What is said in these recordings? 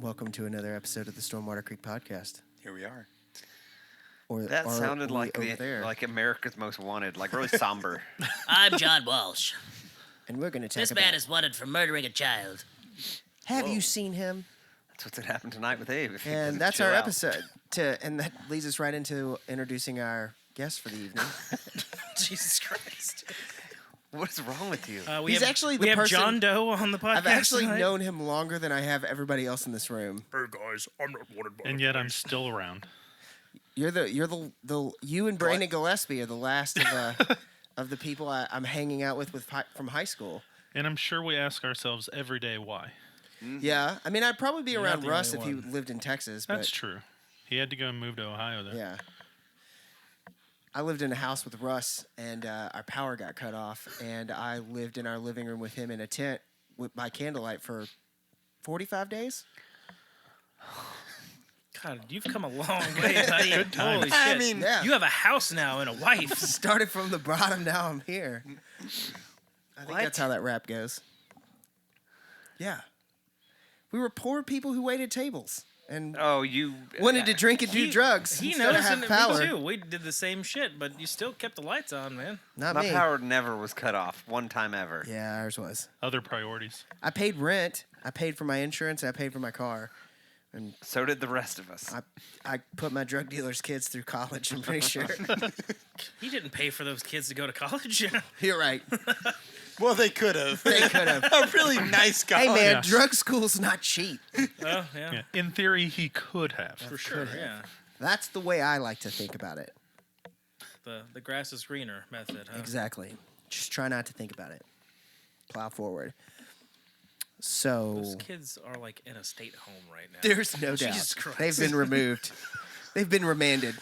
welcome to another episode of the Stormwater Creek Podcast. Here we are. That sounded like America's Most Wanted, like really somber. I'm John Walsh. And we're going to talk This man is wanted for murdering a child. Have you seen him? That's what's going to happen tonight with Abe. And that's our episode. And that leads us right into introducing our guest for the evening. Jesus Christ. What is wrong with you? He's actually the person. We have John Doe on the podcast. I've actually tonight. known him longer than I have everybody else in this room. Hey guys, I'm not wanted by And yet I'm still around. You and Brandon Gillespie are the last of the people I'm hanging out with from high school. And I'm sure we ask ourselves every day why. Mm-hmm. Yeah, I mean, I'd probably be around the Russ if only he one. lived in Texas. That's true. He had to go and move to Ohio there. Yeah. I lived in a house with Russ, and our power got cut off, and I lived in our living room with him in a tent by candlelight for 45 days. God, you've come a long way, buddy. Good times. Holy shit. I mean, Yeah. You have a house now and a wife. Started from the bottom, now I'm here. I think that's how that rap goes. Yeah. We were poor people who waited tables and wanted to drink and do drugs. He instead knows, of have and power. me too. We did the same shit, but you still kept the lights on, man. Not My me. power never was cut off, one time ever. Yeah, ours was. Other priorities. I paid rent. I paid for my insurance. And I paid for my car. And So did the rest of us. I put my drug dealer's kids through college, I'm pretty sure. He didn't pay for those kids to go to college. You're right. well, they could have. They could have. A really nice guy. Hey, man, Yeah. drug school's not cheap. Oh, yeah. Yeah. In theory, he could have. For sure, yeah. That's the way I like to think about it. The grass is greener method, huh? Exactly. Just try not to think about it. Plow forward. So Those kids are like in a state home right now. there's no doubt. Jesus Christ. They've been removed. They've been remanded.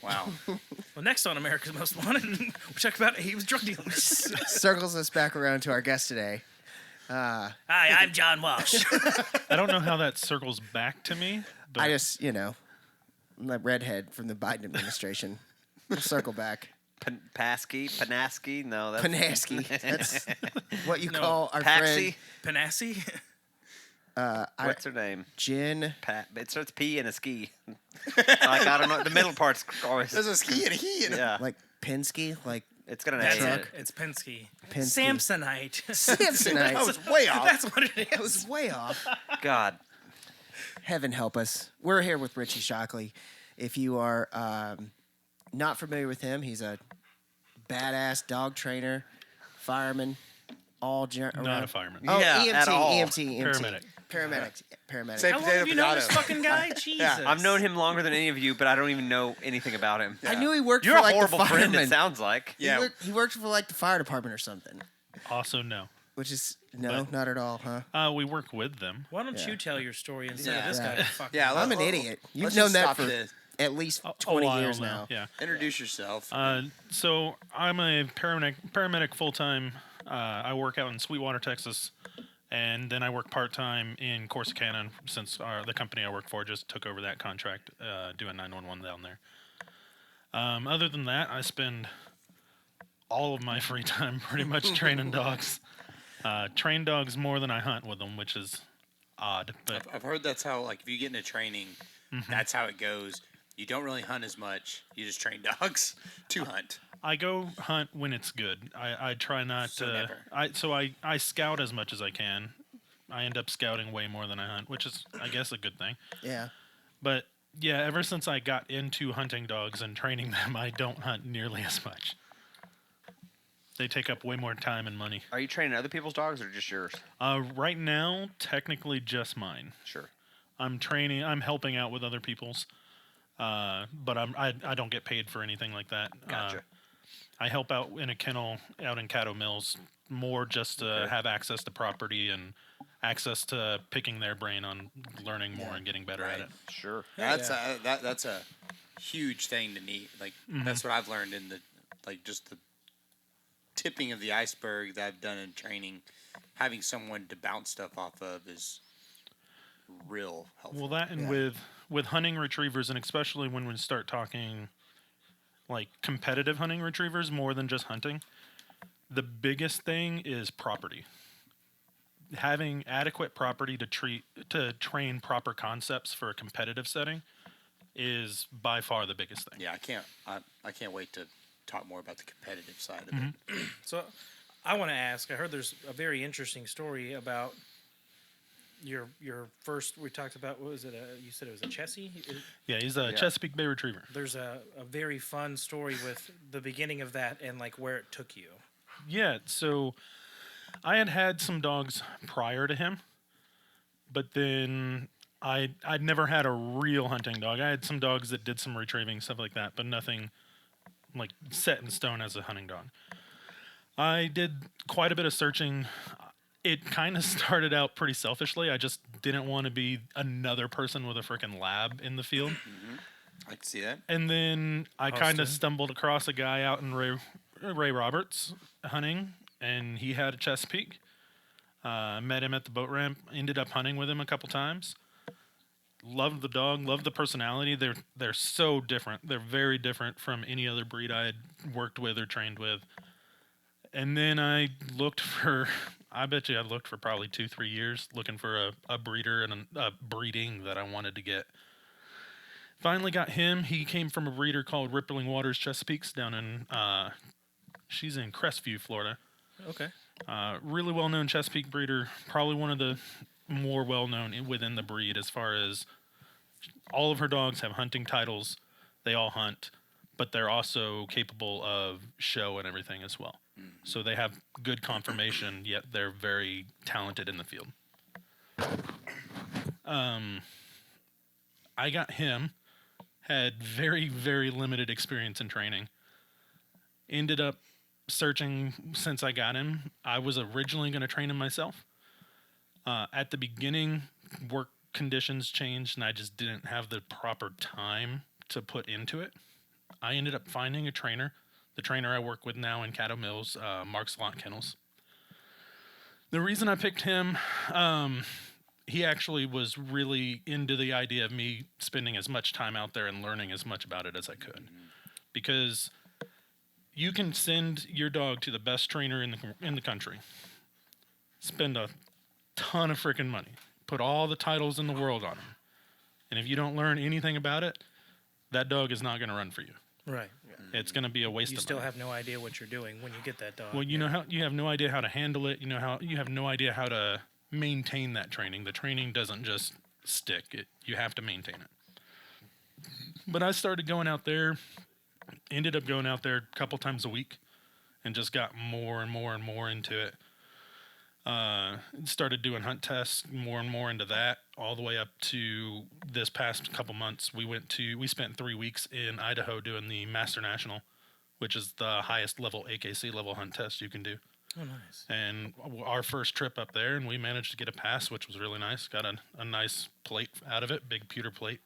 Wow. Well, next on America's Most Wanted, we talk about Abe's drug dealers. Circles us back around to our guest today. Hi, I'm John Walsh. I don't know how that circles back to me. But I just, I'm that redhead from the Biden administration. We'll circle back. Panaski? No, that's... Panaski. That's what you No. call our Paxi? Panassi? What's her name? friend Jen. It starts P and a ski. I don't know. The middle part's always... There's a ski and a he and a... Yeah. Like Penske, like It's got an That's A in it. it. It's Penske. Penske. Samsonite. Samsonite. I was way off. That's what it is. That was way off. God. Heaven help us. We're here with Richard Shockley. If you are not familiar with him, he's a badass dog trainer, fireman, not a fireman. Oh, Yeah, EMT, at all. EMT. Paramedic. Say How long potato, have you known potato. this fucking guy? Jesus. I've known him longer than any of you, but I don't even know anything about him. I knew he worked You're for a like the horrible friend, fireman. it sounds like. Yeah. He worked for like the fire department or something. Also, no. Which is not at all, huh? We work with them. Why don't Yeah. you tell your story instead of this Yeah. guy? Fuck. Yeah, I'm an idiot. You've let's known just that stop for this. at least A 20 while years now. Yeah. Introduce yourself. So I'm a paramedic full-time. I work out in Sweetwater, Texas. And then I work part-time in Corsicana since the company I work for just took over that contract doing 911 down there. Other than that, I spend all of my free time pretty much training dogs. Train dogs more than I hunt with them, which is odd. But I've heard that's how, like, if you get into training, that's how it goes. You don't really hunt as much. You just train dogs to hunt. I go hunt when it's good. I try not So to. never. I scout as much as I can. I end up scouting way more than I hunt, which is, I guess, a good thing. Yeah. But yeah, ever since I got into hunting dogs and training them, I don't hunt nearly as much. They take up way more time and money. Are you training other people's dogs or just yours? Right now, technically just mine. Sure. I'm helping out with other people's, but I don't get paid for anything like that. Gotcha. I help out in a kennel out in Caddo Mills more just to have access to property and access to picking their brain on learning more and getting better at it. Sure. That's a huge thing to need. Like that's what I've learned in the just the tipping of the iceberg that I've done in training. Having someone to bounce stuff off of is real helpful. Well, that and with hunting retrievers, and especially when we start talking like competitive hunting retrievers more than just hunting, the biggest thing is property. having adequate property to train proper concepts for a competitive setting is by far the biggest thing. Yeah, I can't wait to talk more about the competitive side of it. So, I want to ask. I heard there's a very interesting story about your first. We talked about, what was it? You said it was a Chessie. Yeah, he's a Chesapeake Bay Retriever. There's a very fun story with the beginning of that and like where it took you. Yeah, so I had some dogs prior to him, but then I'd never had a real hunting dog. I had some dogs that did some retrieving, stuff like that, but nothing like set in stone as a hunting dog. I did quite a bit of searching. It kind of started out pretty selfishly. I just didn't want to be another person with a freaking lab in the field. I can see that. And then I kind of stumbled across a guy out in Ray Roberts hunting, and he had a Chesapeake. Met him at the boat ramp, ended up hunting with him a couple times. Loved the dog, loved the personality. They're so different. They're very different from any other breed I had worked with or trained with. And then I looked for, I bet you I looked for probably 2-3 years looking for a breeder and a breeding that I wanted to get. Finally got him. He came from a breeder called Rippling Waters Chesapeakes down in, she's in Crestview, Florida. Okay. Really well-known Chesapeake breeder, probably one of the more well-known within the breed as far as all of her dogs have hunting titles. They all hunt, but they're also capable of show and everything as well. So they have good conformation, yet they're very talented in the field. I got him, had very, very limited experience in training. Ended up searching since I got him. I was originally going to train him myself. At the beginning, work conditions changed, and I just didn't have the proper time to put into it. I ended up finding a trainer, the trainer I work with now in Caddo Mills, Mark Slot Kennels. The reason I picked him, he actually was really into the idea of me spending as much time out there and learning as much about it as I could. Because you can send your dog to the best trainer in the country, spend a ton of freaking money, put all the titles in the world on him, and if you don't learn anything about it, that dog is not going to run for you. Right. It's going to be a waste of money. You still have no idea what you're doing when you get that dog. Well, you have no idea how to handle it. You have no idea how to maintain that training. The training doesn't just stick. You have to maintain it. But I started going out there, ended up going out there a couple times a week, and just got more and more and more into it. Started doing hunt tests, more and more into that, all the way up to this past couple months. We spent 3 weeks in Idaho doing the Master National, which is the highest level AKC level hunt test you can do. Oh, nice. And our first trip up there, and we managed to get a pass, which was really nice. Got a nice plate out of it, big pewter plate.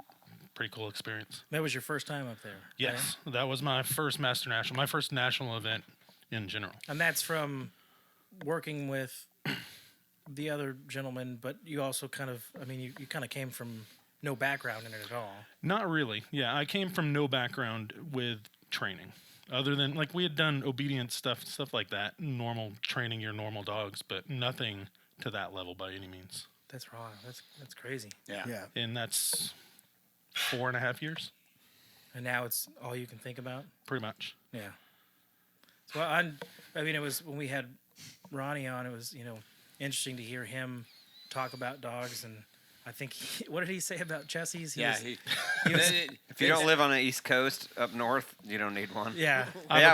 Pretty cool experience. That was your first time up there? Yes, right? That was my first Master National, my first national event in general. And that's from working with the other gentleman, but you also you kind of came from no background in it at all. Not really. Yeah, I came from no background with training. Other than, like, we had done obedience stuff like that, normal training your normal dogs, but nothing to that level by any means. That's wrong. That's crazy. Yeah. And that's 4.5 years. And now it's all you can think about? Pretty much. Yeah. So it was when we had Ronnie on, it was, interesting to hear him talk about dogs, and I think what did he say about Chessies? If you don't live on the East Coast up north, you don't need one. Yeah.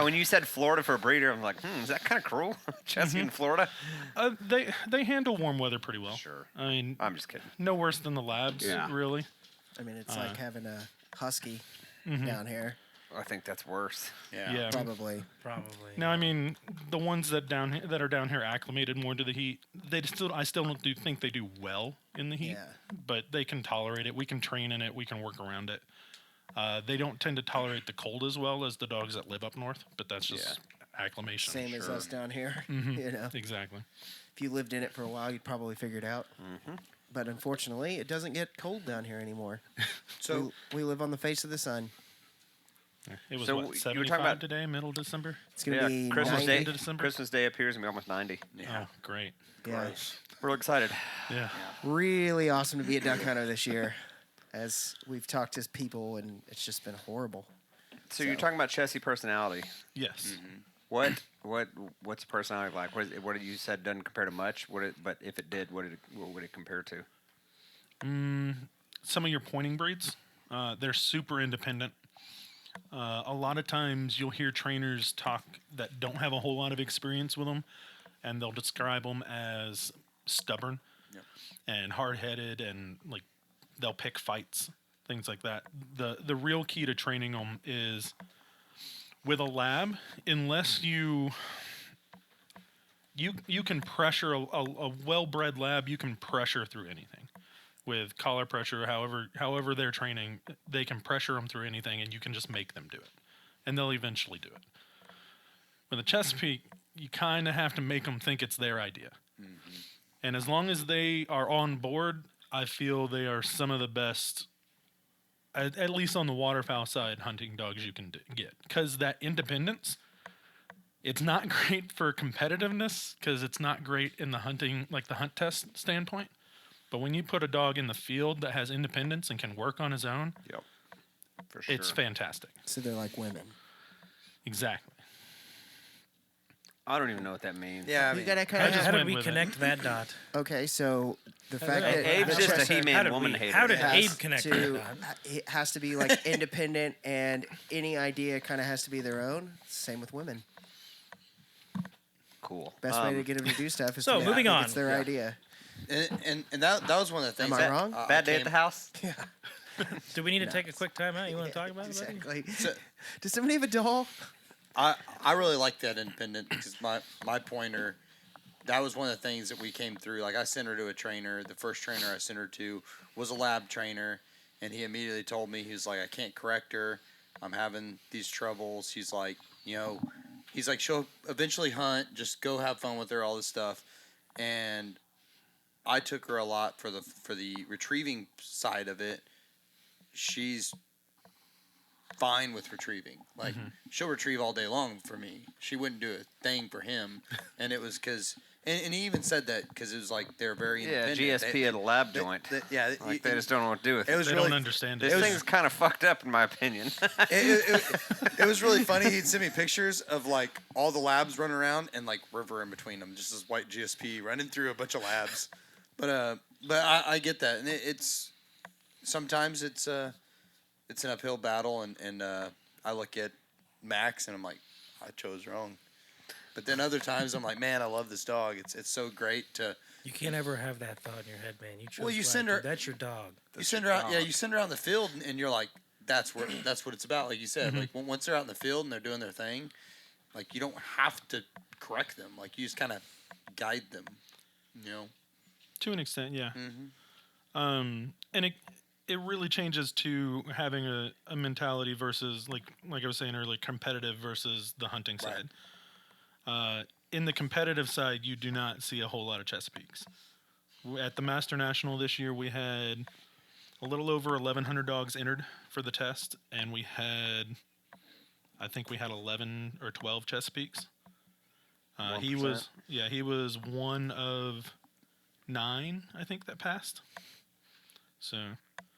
When you said Florida for a breeder, I'm like, is that kind of cruel? Chessie in Florida? They handle warm weather pretty well. Sure. I mean, I'm just kidding. No worse than the labs, really. I mean, it's like having a husky down here. I think that's worse. Yeah. Probably. Now, I mean, the ones that are down here acclimated more to the heat, I still don't think they do well in the heat, but they can tolerate it. We can train in it. We can work around it. They don't tend to tolerate the cold as well as the dogs that live up north, but that's just acclimation. Same as us down here. Exactly. If you lived in it for a while, you'd probably figure it out. But unfortunately, it doesn't get cold down here anymore. So we live on the face of the sun. It was 75 today, middle of December? It's going to be Christmas 90. Day. December. Christmas Day up here is going to be almost 90. Yeah. Oh, great. Yeah. We're excited. Yeah. Really awesome to be a duck hunter this year, as we've talked to people, and it's just been horrible. So you're talking about chessy personality. Yes. What's the personality like? What did you said doesn't compare to much? But if it did, what would it compare to? Some of your pointing breeds, they're super independent. A lot of times you'll hear trainers talk that don't have a whole lot of experience with them, and they'll describe them as stubborn and hard-headed, and like they'll pick fights, things like that. The real key to training them is with a lab, unless you can pressure a well-bred lab, you can pressure through anything. With collar pressure, however they're training, they can pressure them through anything, and you can just make them do it, and they'll eventually do it. With a Chesapeake, you kind of have to make them think it's their idea, and as long as they are on board, I feel they are some of the best, at least on the waterfowl side, hunting dogs you can get. Because that independence, it's not great for competitiveness, because it's not great in the hunting, like the hunt test standpoint. But when you put a dog in the field that has independence and can work on his own, for sure, it's fantastic. So they're like women. Exactly. I don't even know what that means. Yeah, you gotta kind of. How did we connect that dot? Okay, so the fact that Abe's just a He-Man woman hater. How did Abe connect that dot? It has to be like independent, and any idea kind of has to be their own. Same with women. Cool. Best way to get them to do stuff is so to moving on. It's their idea. And that was one of the things. Am I wrong? Bad day at the house? Yeah. Do we need to take a quick time out? You want to talk about it? Exactly. Does somebody have a doll? I really like that independent, because my pointer, that was one of the things that we came through. Like, I sent her to a trainer. The first trainer I sent her to was a lab trainer, and he immediately told me, he was like, I can't correct her. I'm having these troubles. He's like, she'll eventually hunt. Just go have fun with her, all this stuff. And I took her a lot for the retrieving side of it. She's fine with retrieving. Like, she'll retrieve all day long for me. She wouldn't do a thing for him. And it was because, and he even said that because it was like they're very independent. GSP at a lab joint. They just don't know what to do with it. They don't understand it. This thing's kind of fucked up, in my opinion. It was really funny. He'd send me pictures of like all the labs running around and like river in between them, just this white GSP running through a bunch of labs. But I get that, and it's sometimes it's an uphill battle, and I look at Max and I'm like, I chose wrong. But then other times I'm like, man, I love this dog. It's so great to. You can't ever have that thought in your head, man. You chose well, you send her. That's your dog. You send her out. Yeah, you send her out in the field, and you're like, that's what it's about. Like you said, like once they're out in the field and they're doing their thing, like you don't have to correct them. Like you just kind of guide them, you know. To an extent, yeah. And it really changes to having a mentality versus like I was saying earlier, competitive versus the hunting side. In the competitive side, you do not see a whole lot of Chesapeakes. At the Master National this year, we had a little over 1,100 dogs entered for the test, and I think we had 11 or 12 Chesapeakes. He was one of 9, I think, that passed. So,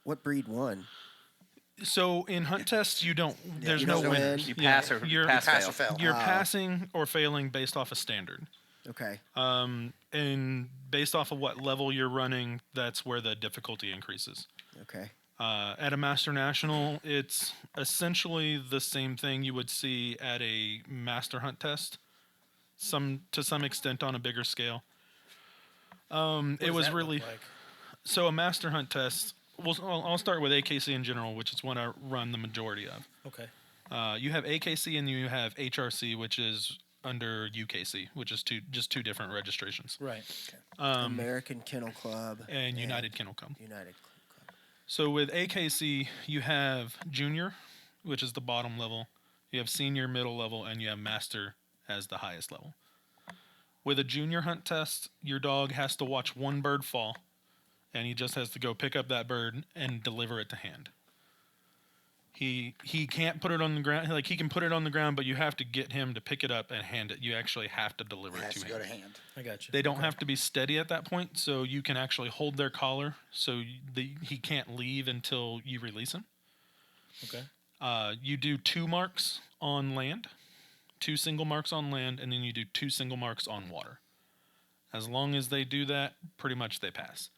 what breed won? So in hunt tests, you don't. There's no winners. You pass or fail. You're passing or failing based off a standard. Okay. And based off of what level you're running, that's where the difficulty increases. Okay. At a Master National, it's essentially the same thing you would see at a Master Hunt test, to some extent on a bigger scale. It was really so a Master Hunt test. Well, I'll start with AKC in general, which is what I run the majority of. Okay. You have AKC and you have HRC, which is under UKC, which is two different registrations. Right. Okay. American Kennel Club and United Kennel Club. United Club. So with AKC, you have junior, which is the bottom level. You have senior, middle level, and you have master as the highest level. With a junior hunt test, your dog has to watch one bird fall, and he just has to go pick up that bird and deliver it to hand. He can't put it on the ground. Like, he can put it on the ground, but you have to get him to pick it up and hand it. You actually have to deliver it to him. Go to hand. I got you. They don't have to be steady at that point, so you can actually hold their collar, so he can't leave until you release him. Okay. You do 2 marks on land, 2 single marks on land, and then you do 2 single marks on water. As long as they do that, pretty much they pass.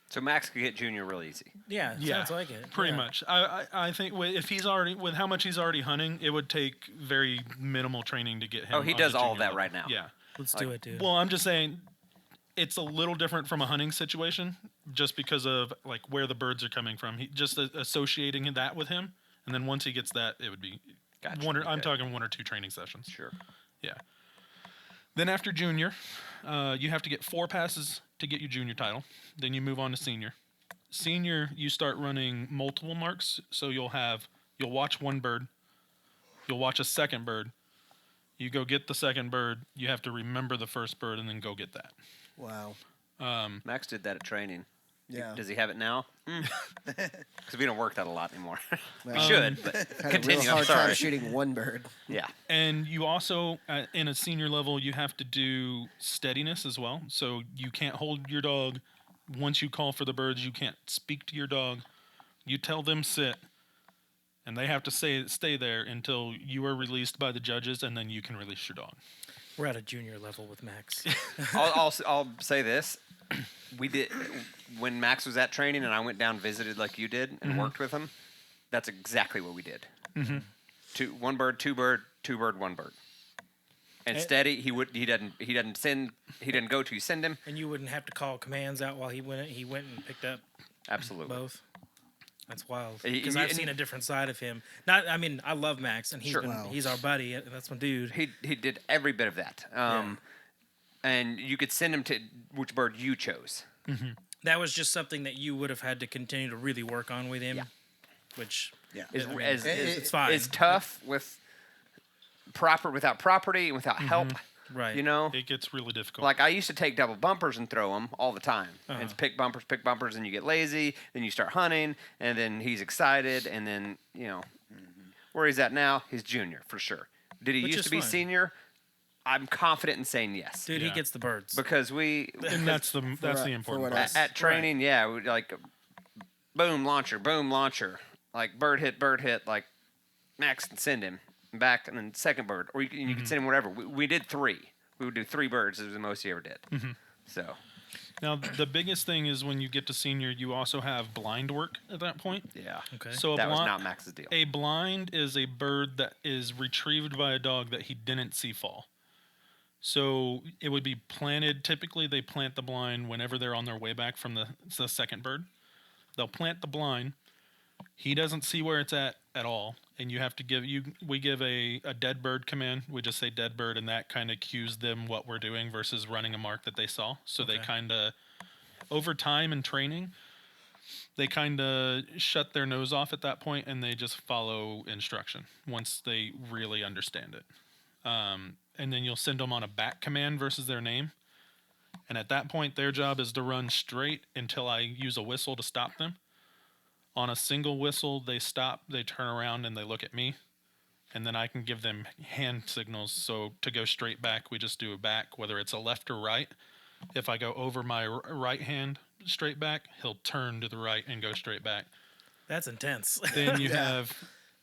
So Max could get Junior real easy. Yeah, sounds like it. Pretty much. I think if he's already, with how much he's already hunting, it would take very minimal training to get him. Oh, he does all of that right now. Yeah. Let's do it, dude. Well, I'm just saying, it's a little different from a hunting situation, just because of like where the birds are coming from. He just associating that with him, and then once he gets that, it would be I'm talking 1 or 2 training sessions. Sure. Yeah. Then after Junior, you have to get 4 passes to get your Junior title. Then you move on to Senior. Senior, you start running multiple marks. So you'll watch 1 bird. You'll watch a second bird. You go get the second bird. You have to remember the first bird and then go get that. Wow. Max did that at training. Yeah. Does he have it now? Because we don't work that a lot anymore. We should, but Had continue. a real hard I'm sorry. time shooting 1 bird. Yeah. And you also, in a senior level, you have to do steadiness as well. So you can't hold your dog. Once you call for the birds, you can't speak to your dog. You tell them sit, and they have to stay there until you are released by the judges, and then you can release your dog. We're at a junior level with Max. I'll say this. We did when Max was at training and I went down visited like you did and worked with him. That's exactly what we did. 1 bird, 2 bird, 2 bird, 1 bird. And steady. He didn't go to send him. And you wouldn't have to call commands out while he went and picked up Absolutely both. That's wild. Because I've seen a different side of him. I love Max, and he's our buddy, and that's my dude. He did every bit of that. And you could send him to which bird you chose. That was just something that you would have had to continue to really work on with him. Yeah. Which It's fine. It's tough without property and without help. Right. You know, It gets really difficult. like I used to take double bumpers and throw them all the time. And it's pick bumpers, and you get lazy. Then you start hunting, and then he's excited, and then where he's at now, he's junior for sure. Did he used to be fine. senior? I'm confident in saying yes. Dude, he gets the birds. Because and that's the important what part. else? at training, we like boom launcher, like bird hit, like Max and send him back, and then second bird, or you can send him whatever. We did 3. We would do 3 birds. It was the most he ever did. So Now, the biggest thing is when you get to senior, you also have blind work at that point. yeah, Okay. So that was not Max's deal. A blind is a bird that is retrieved by a dog that he didn't see fall. So it would be planted. Typically, they plant the blind whenever they're on their way back from the second bird. They'll plant the blind. He doesn't see where it's at all, and you have to we give a dead bird command. We just say dead bird, and that kind of cues them what we're doing versus running a mark that they saw. So they kind of, over time and training, they kind of shut their nose off at that point, and they just follow instruction once they really understand it. And then you'll send them on a back command versus their name. And at that point, their job is to run straight until I use a whistle to stop them. On a single whistle, they stop, they turn around, and they look at me. And then I can give them hand signals. So to go straight back, we just do a back, whether it's a left or right. If I go over my right hand straight back, he'll turn to the right and go straight back. That's intense. Then you have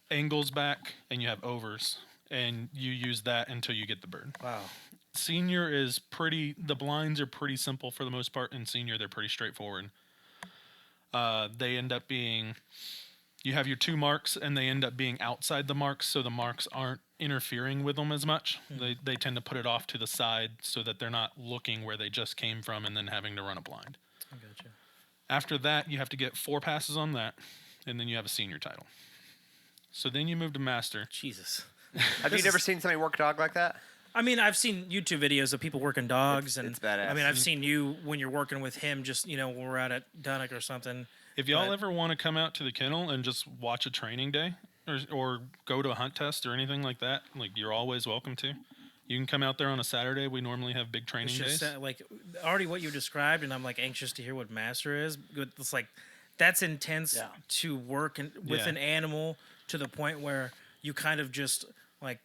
angles back, and you have overs. And you use that until you get the bird. Wow. Senior is the blinds are pretty simple for the most part. In senior, they're pretty straightforward. They end up being, you have your 2 marks, and they end up being outside the marks, so the marks aren't interfering with them as much. They tend to put it off to the side so that they're not looking where they just came from and then having to run a blind. I gotcha. After that, you have to get 4 passes on that, and then you have a senior title. So then you move to master. Jesus. Have you never seen somebody work a dog like that? I mean, I've seen YouTube videos of people working dogs, and it's badass. I mean, I've seen you when you're working with him, just when we're out at Dunnock or something. If y'all ever want to come out to the kennel and just watch a training day, or go to a hunt test or anything like that, like you're always welcome to. You can come out there on a Saturday. We normally have big training days. Like already what you described, and I'm like anxious to hear what master is. It's like that's intense to work with an animal to the point where you kind of just like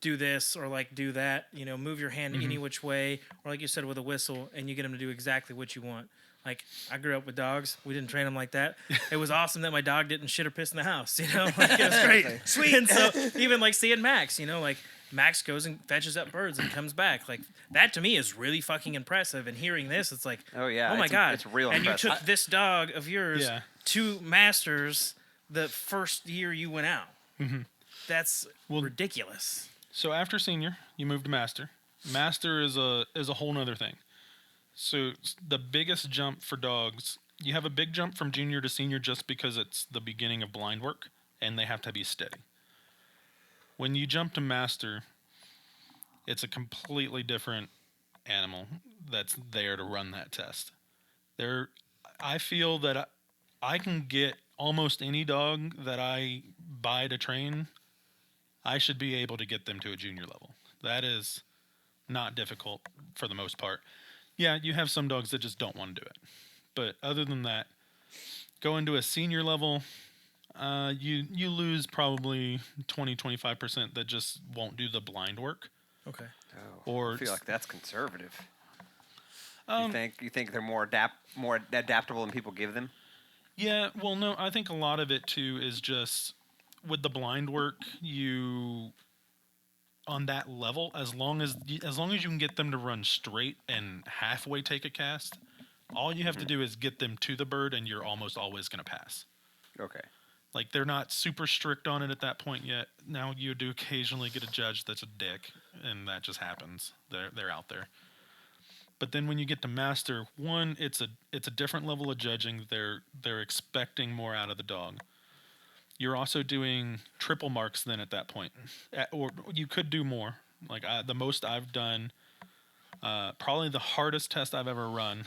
do this or like do that, move your hand any which way, or like you said with a whistle, and you get them to do exactly what you want. Like, I grew up with dogs. We didn't train them like that. It was awesome that my dog didn't shit or piss in the house, Like, it was great. Sweet. And so even like seeing Max, like Max goes and fetches up birds and comes back. Like, that to me is really fucking impressive. And hearing this, it's like, oh my God. It's real and impressive. You took this dog of yours to Masters the first year you went out. Mm-hmm. That's ridiculous. So after senior, you moved to master. Master is a whole nother thing. So the biggest jump for dogs, you have a big jump from junior to senior just because it's the beginning of blind work and they have to be steady. When you jump to master, it's a completely different animal that's there to run that test. I feel that I can get almost any dog that I buy to train. I should be able to get them to a junior level. That is not difficult for the most part. Yeah, you have some dogs that just don't want to do it. But other than that, going to a senior level, you lose probably 20-25% that just won't do the blind work. Okay. Oh, or I feel like that's conservative. You think they're more adaptable than people give them? Yeah, well, no, I think a lot of it too is just with the blind work, you on that level, as long as you can get them to run straight and halfway take a cast, all you have to do is get them to the bird, and you're almost always going to pass. Okay. Like, they're not super strict on it at that point yet. Now you do occasionally get a judge that's a dick, and that just happens. They're out there. But then when you get to master, one, it's a different level of judging. They're expecting more out of the dog. You're also doing triple marks then at that point. Or you could do more. Like the most I've done, probably the hardest test I've ever run,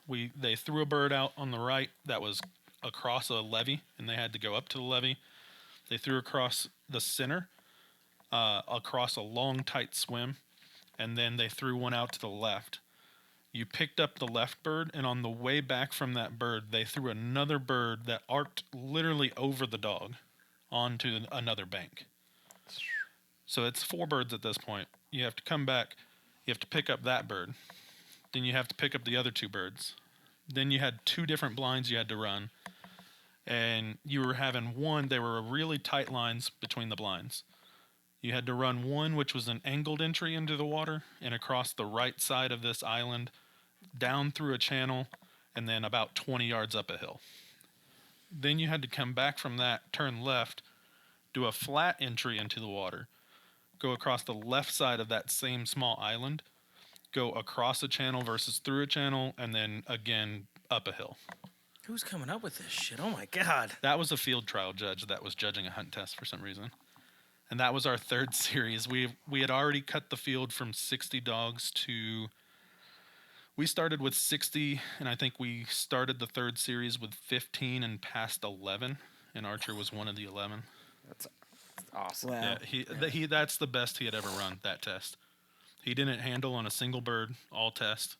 they threw a bird out on the right that was across a levee, and they had to go up to the levee. They threw across the center, across a long, tight swim, and then they threw one out to the left. You picked up the left bird, and on the way back from that bird, they threw another bird that arced literally over the dog onto another bank. So it's 4 birds at this point. You have to come back. You have to pick up that bird. Then you have to pick up the other 2 birds. Then you had 2 different blinds you had to run. And you were having one, there were really tight lines between the blinds. You had to run one, which was an angled entry into the water and across the right side of this island, down through a channel, and then about 20 yards up a hill. Then you had to come back from that, turn left, do a flat entry into the water, go across the left side of that same small island, go across a channel versus through a channel, and then again up a hill. Who's coming up with this shit? Oh my God. That was a field trial judge that was judging a hunt test for some reason. And that was our 3rd series. We had already cut the field from 60 dogs to... We started with 60, and I think we started the 3rd series with 15 and passed 11, and Archer was one of the 11. That's awesome. Wow. Yeah, that's the best he had ever run, that test. He didn't handle on a single bird, all test.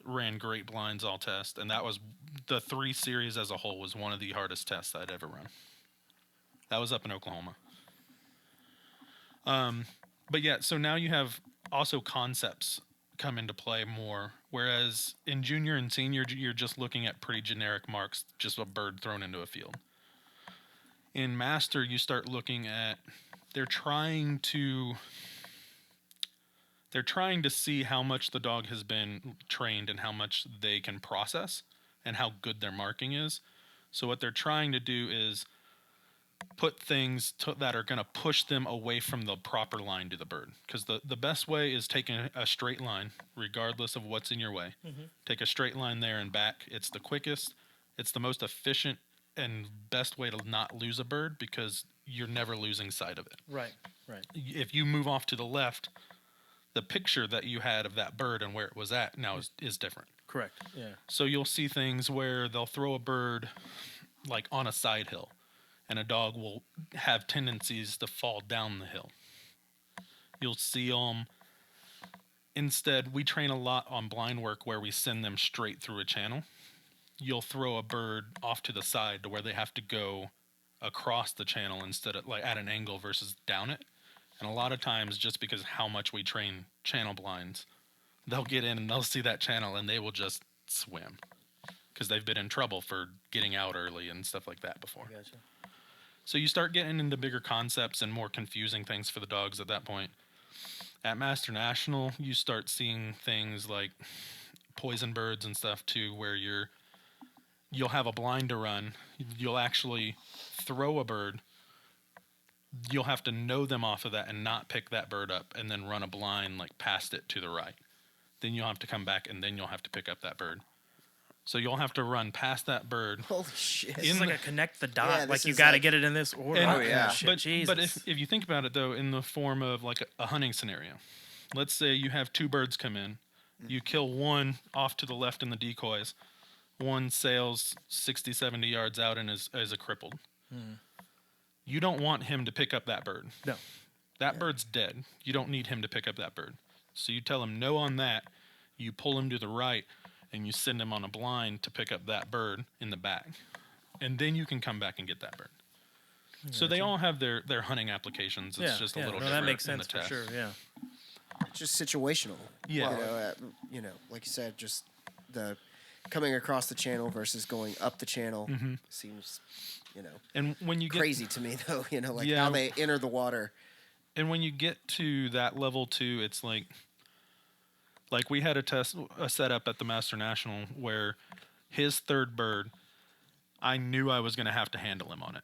Ran great blinds, all test. And that was... The 3 series as a whole was one of the hardest tests I'd ever run. That was up in Oklahoma. But yeah, so now you have also concepts come into play more, whereas in junior and senior, you're just looking at pretty generic marks, just a bird thrown into a field. In master, you start looking at, they're trying to see how much the dog has been trained and how much they can process and how good their marking is. So what they're trying to do is put things that are going to push them away from the proper line to the bird. Because the best way is taking a straight line, regardless of what's in your way. Mm-hmm. Take a straight line there and back. It's the quickest. It's the most efficient and best way to not lose a bird because you're never losing sight of it. Right. If you move off to the left, the picture that you had of that bird and where it was at now is different. Correct, yeah. So you'll see things where they'll throw a bird like on a side hill, and a dog will have tendencies to fall down the hill. You'll see them. Instead, we train a lot on blind work where we send them straight through a channel. You'll throw a bird off to the side to where they have to go across the channel instead of like at an angle versus down it. And a lot of times, just because how much we train channel blinds, they'll get in and they'll see that channel and they will just swim because they've been in trouble for getting out early and stuff like that before. Gotcha. So you start getting into bigger concepts and more confusing things for the dogs at that point. At Master National, you start seeing things like poison birds and stuff too, where you'll have a blind to run. You'll actually throw a bird. You'll have to know them off of that and not pick that bird up and then run a blind like past it to the right. Then you'll have to come back and then you'll have to pick up that bird. So you'll have to run past that bird. Holy shit. It's like a connect the dot. Like you got to get it in this order. And, oh, yeah. Shit, but if you think about it, though, in the form of like a hunting scenario, let's say you have two birds come in. You kill one off to the left in the decoys. One sails 60, 70 yards out and is a crippled. You don't want him to pick up that bird. No. That bird's dead. You don't need him to pick up that bird. So you tell him no on that. You pull him to the right, and you send him on a blind to pick up that bird in the back. And then you can come back and get that bird. So they all have their hunting applications. It's just a little different. That makes sense in the for test. sure, yeah. It's just situational. Yeah. You know, like you said, just the coming across the channel versus going up the channel seems, And when you get crazy to me, though. How they enter the water. And when you get to that level too, it's like we had a setup at the Master National where his third bird, I knew I was going to have to handle him on it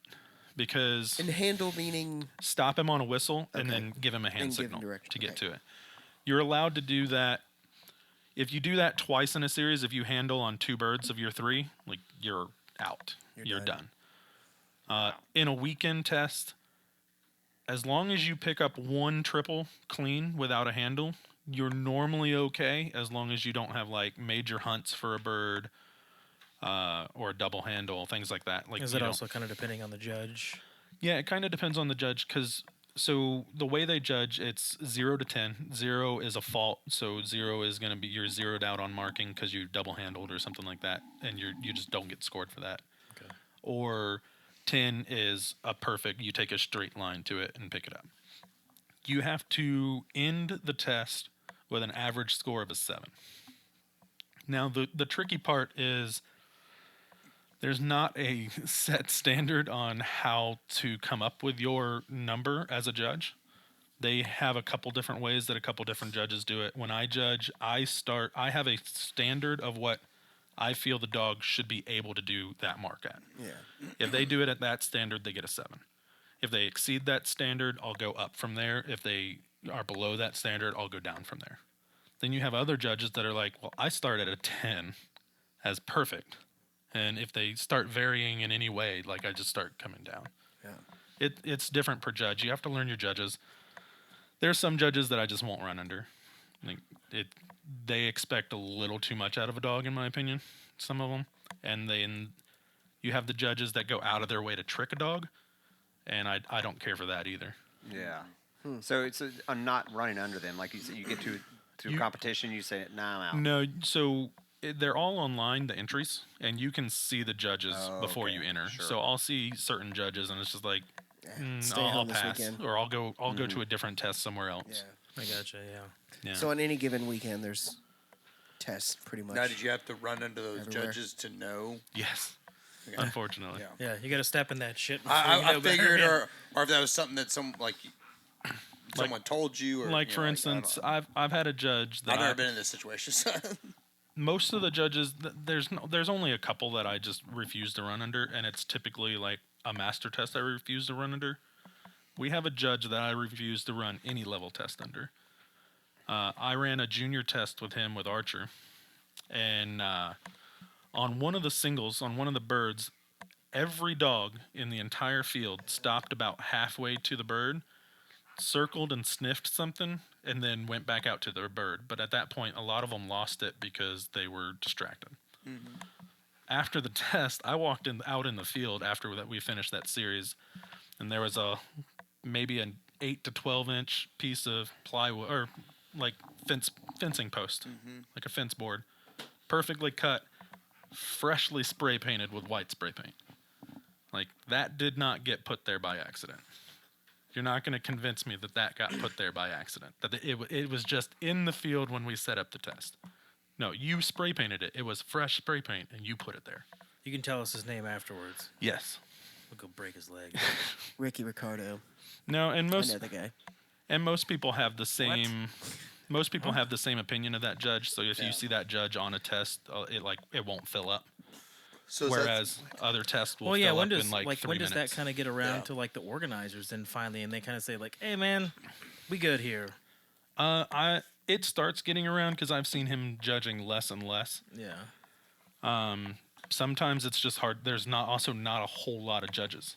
because and handle meaning stop him on a whistle and then give him a hand signal to get to it. You're allowed to do that. If you do that twice in a series, if you handle on two birds of your three, like you're out. You're done. In a weekend test, as long as you pick up one triple clean without a handle, you're normally okay as long as you don't have like major hunts for a bird or a double handle, things like that. Like, is it also kind of depending on the judge? Yeah, it kind of depends on the judge because so the way they judge, it's 0 to 10. 0 is a fault, so 0 is going to be you're zeroed out on marking because you double handled or something like that, and you just don't get scored for that. Okay. Or 10 is a perfect. You take a straight line to it and pick it up. You have to end the test with an average score of a 7. Now, the tricky part is there's not a set standard on how to come up with your number as a judge. They have a couple different ways that a couple different judges do it. When I judge, I have a standard of what I feel the dog should be able to do that mark at. Yeah. If they do it at that standard, they get a 7. If they exceed that standard, I'll go up from there. If they are below that standard, I'll go down from there. Then you have other judges that are like, well, I start at a 10 as perfect. And if they start varying in any way, like I just start coming down. Yeah. It's different per judge. You have to learn your judges. There's some judges that I just won't run under. Like they expect a little too much out of a dog, in my opinion, some of them. And then you have the judges that go out of their way to trick a dog. And I don't care for that either. Yeah. So it's I'm not running under them. Like you said, you get to a competition, you say, nah, I'm out. No, so they're all online, the entries, and you can see the judges before you enter. Sure. So I'll see certain judges, and it's just like, Stay I'll home this pass, weekend. or I'll go to a different test somewhere else. Yeah. I gotcha, yeah. So on any given weekend, there's tests pretty much. Now, did you have to run into those everywhere. judges to know? Yes. Unfortunately. Yeah. Yeah, you got to step in that shit. I figured, or if that was something that someone told you, or like for instance, I've had a judge that I've never been in this situation. So. Most of the judges, there's only a couple that I just refuse to run under, and it's typically like a master test I refuse to run under. We have a judge that I refuse to run any level test under. I ran a junior test with him with Archer, and on one of the singles, on one of the birds, every dog in the entire field stopped about halfway to the bird, circled and sniffed something, and then went back out to their bird. But at that point, a lot of them lost it because they were distracted. Mm-hmm. After the test, I walked out in the field after that we finished that series, and there was maybe an 8 to 12 inch piece of plywood or like fencing post, like a fence board, perfectly cut, freshly spray painted with white spray paint. Like, that did not get put there by accident. You're not going to convince me that got put there by accident. That it was just in the field when we set up the test. No, you spray painted it. It was fresh spray paint, and you put it there. You can tell us his name afterwards. Yes. We'll go break his leg. Ricky Ricardo. No, and I know the guy. And most people have the same. Most people have the same opinion of that judge. So if you see that judge on a test, it won't fill up. So whereas other tests will fill up in like 3 minutes. When does that kind of get around to like the organizers then finally, and they kind of say like, "Hey man, we good here." It starts getting around because I've seen him judging less and less. Yeah. Sometimes it's just hard. There's not a whole lot of judges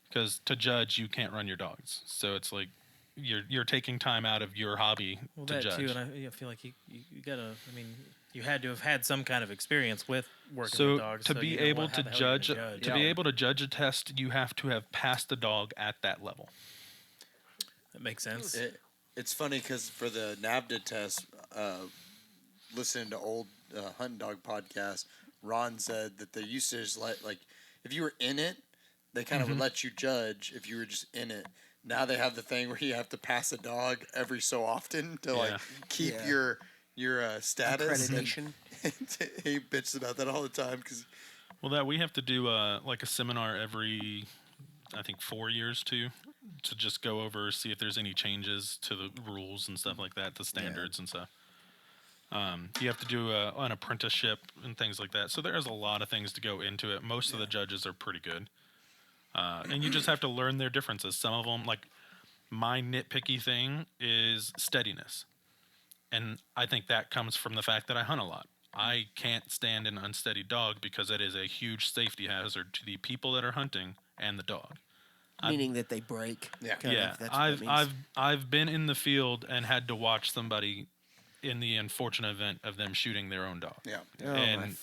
because to judge you can't run your dogs. So it's like you're taking time out of your hobby to judge. Too, and I feel like you gotta. I mean, you had to have had some kind of experience with working with dogs. To be able to judge a test, you have to have passed the dog at that level. That makes sense. It's funny because for the NAVDA test, listening to old hunting dog podcasts, Ron said that they used to just like if you were in it, they kind of would let you judge if you were just in it. Now they have the thing where you have to pass a dog every so often to keep your status. Accreditation. He bitches about that all the time that we have to do a seminar every, I think 4 years to just go over, see if there's any changes to the rules and stuff like that, the standards and stuff. You have to do an apprenticeship and things like that. So there's a lot of things to go into it. Most of the judges are pretty good. And you just have to learn their differences. Some of them, like my nitpicky thing is steadiness. And I think that comes from the fact that I hunt a lot. I can't stand an unsteady dog because it is a huge safety hazard to the people that are hunting and the dog. Meaning that they break. Yeah. I've been in the field and had to watch somebody in the unfortunate event of them shooting their own dog. Yeah. And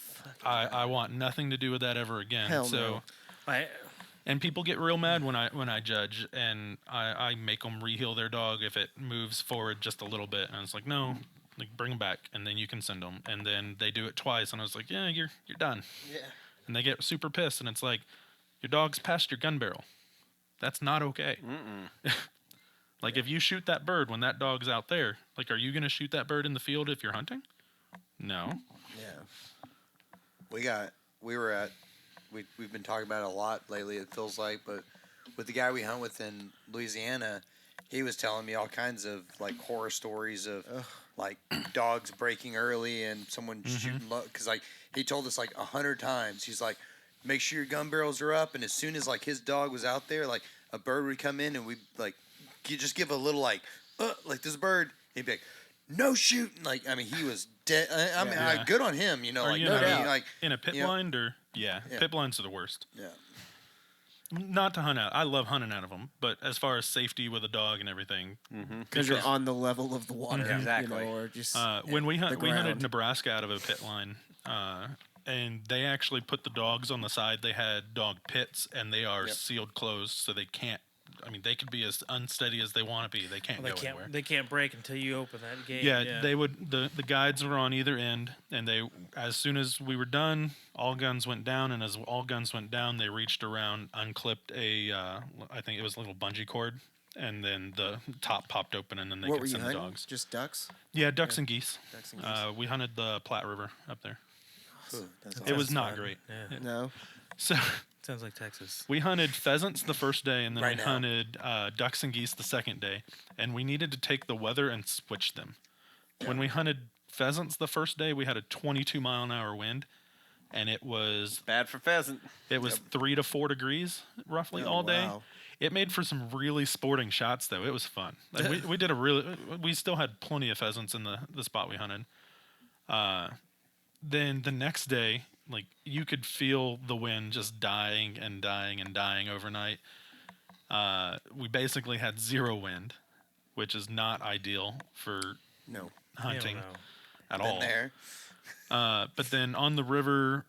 I want nothing to do with that ever again. Hell no. And people get real mad when I judge, and I make them re-heel their dog if it moves forward just a little bit, and it's like, no, like bring them back, and then you can send them. And then they do it twice, and I was like, yeah, you're done. Yeah. And they get super pissed, and it's like, your dog's past your gun barrel. That's not okay. Like if you shoot that bird when that dog's out there, like are you gonna shoot that bird in the field if you're hunting? No. Yeah. We've been talking about it a lot lately, it feels like, but with the guy we hunt with in Louisiana, he was telling me all kinds of like horror stories of like dogs breaking early and someone shooting low. Because like he told us like 100 times, he's like, make sure your gun barrels are up. And as soon as like his dog was out there, like a bird would come in and we'd like, you just give a little like this bird, he'd be like, no shooting. Like, I mean, he was dead. I mean, good on him, you know. Like, no doubt. Like in a pit blind or pit blinds are the worst. Yeah. Not to hunt out. I love hunting out of them, but as far as safety with a dog and everything, because you're on the level of the water, exactly. You know, or just when we hunted Nebraska out of a pit line, and they actually put the dogs on the side. They had dog pits, and they are sealed closed, so they can't. I mean, they could be as unsteady as they want to be. They can't go anywhere. They can't break until you open that gate. Yeah, they would. The guides were on either end, and they, as soon as we were done, all guns went down, and as all guns went down, they reached around, unclipped I think it was a little bungee cord, and then the top popped open, and then they could send the dogs. Just ducks? Yeah, ducks and geese. Ducks and geese. We hunted the Platte River up there. Awesome. It was not great. Yeah. No. So sounds like Texas. we hunted pheasants the first day, and then we hunted ducks and geese the second day, and we needed to take the weather and switch them. Yeah. When we hunted pheasants the first day, we had a 22-mile-an-hour wind, and it was bad for pheasant. It was 3 to 4 degrees roughly all day. Wow. It made for some really sporting shots, though. It was fun. Like we still had plenty of pheasants in the spot we hunted. Then the next day, like you could feel the wind just dying and dying and dying overnight. We basically had zero wind, which is not ideal for hunting at all. There. But then on the river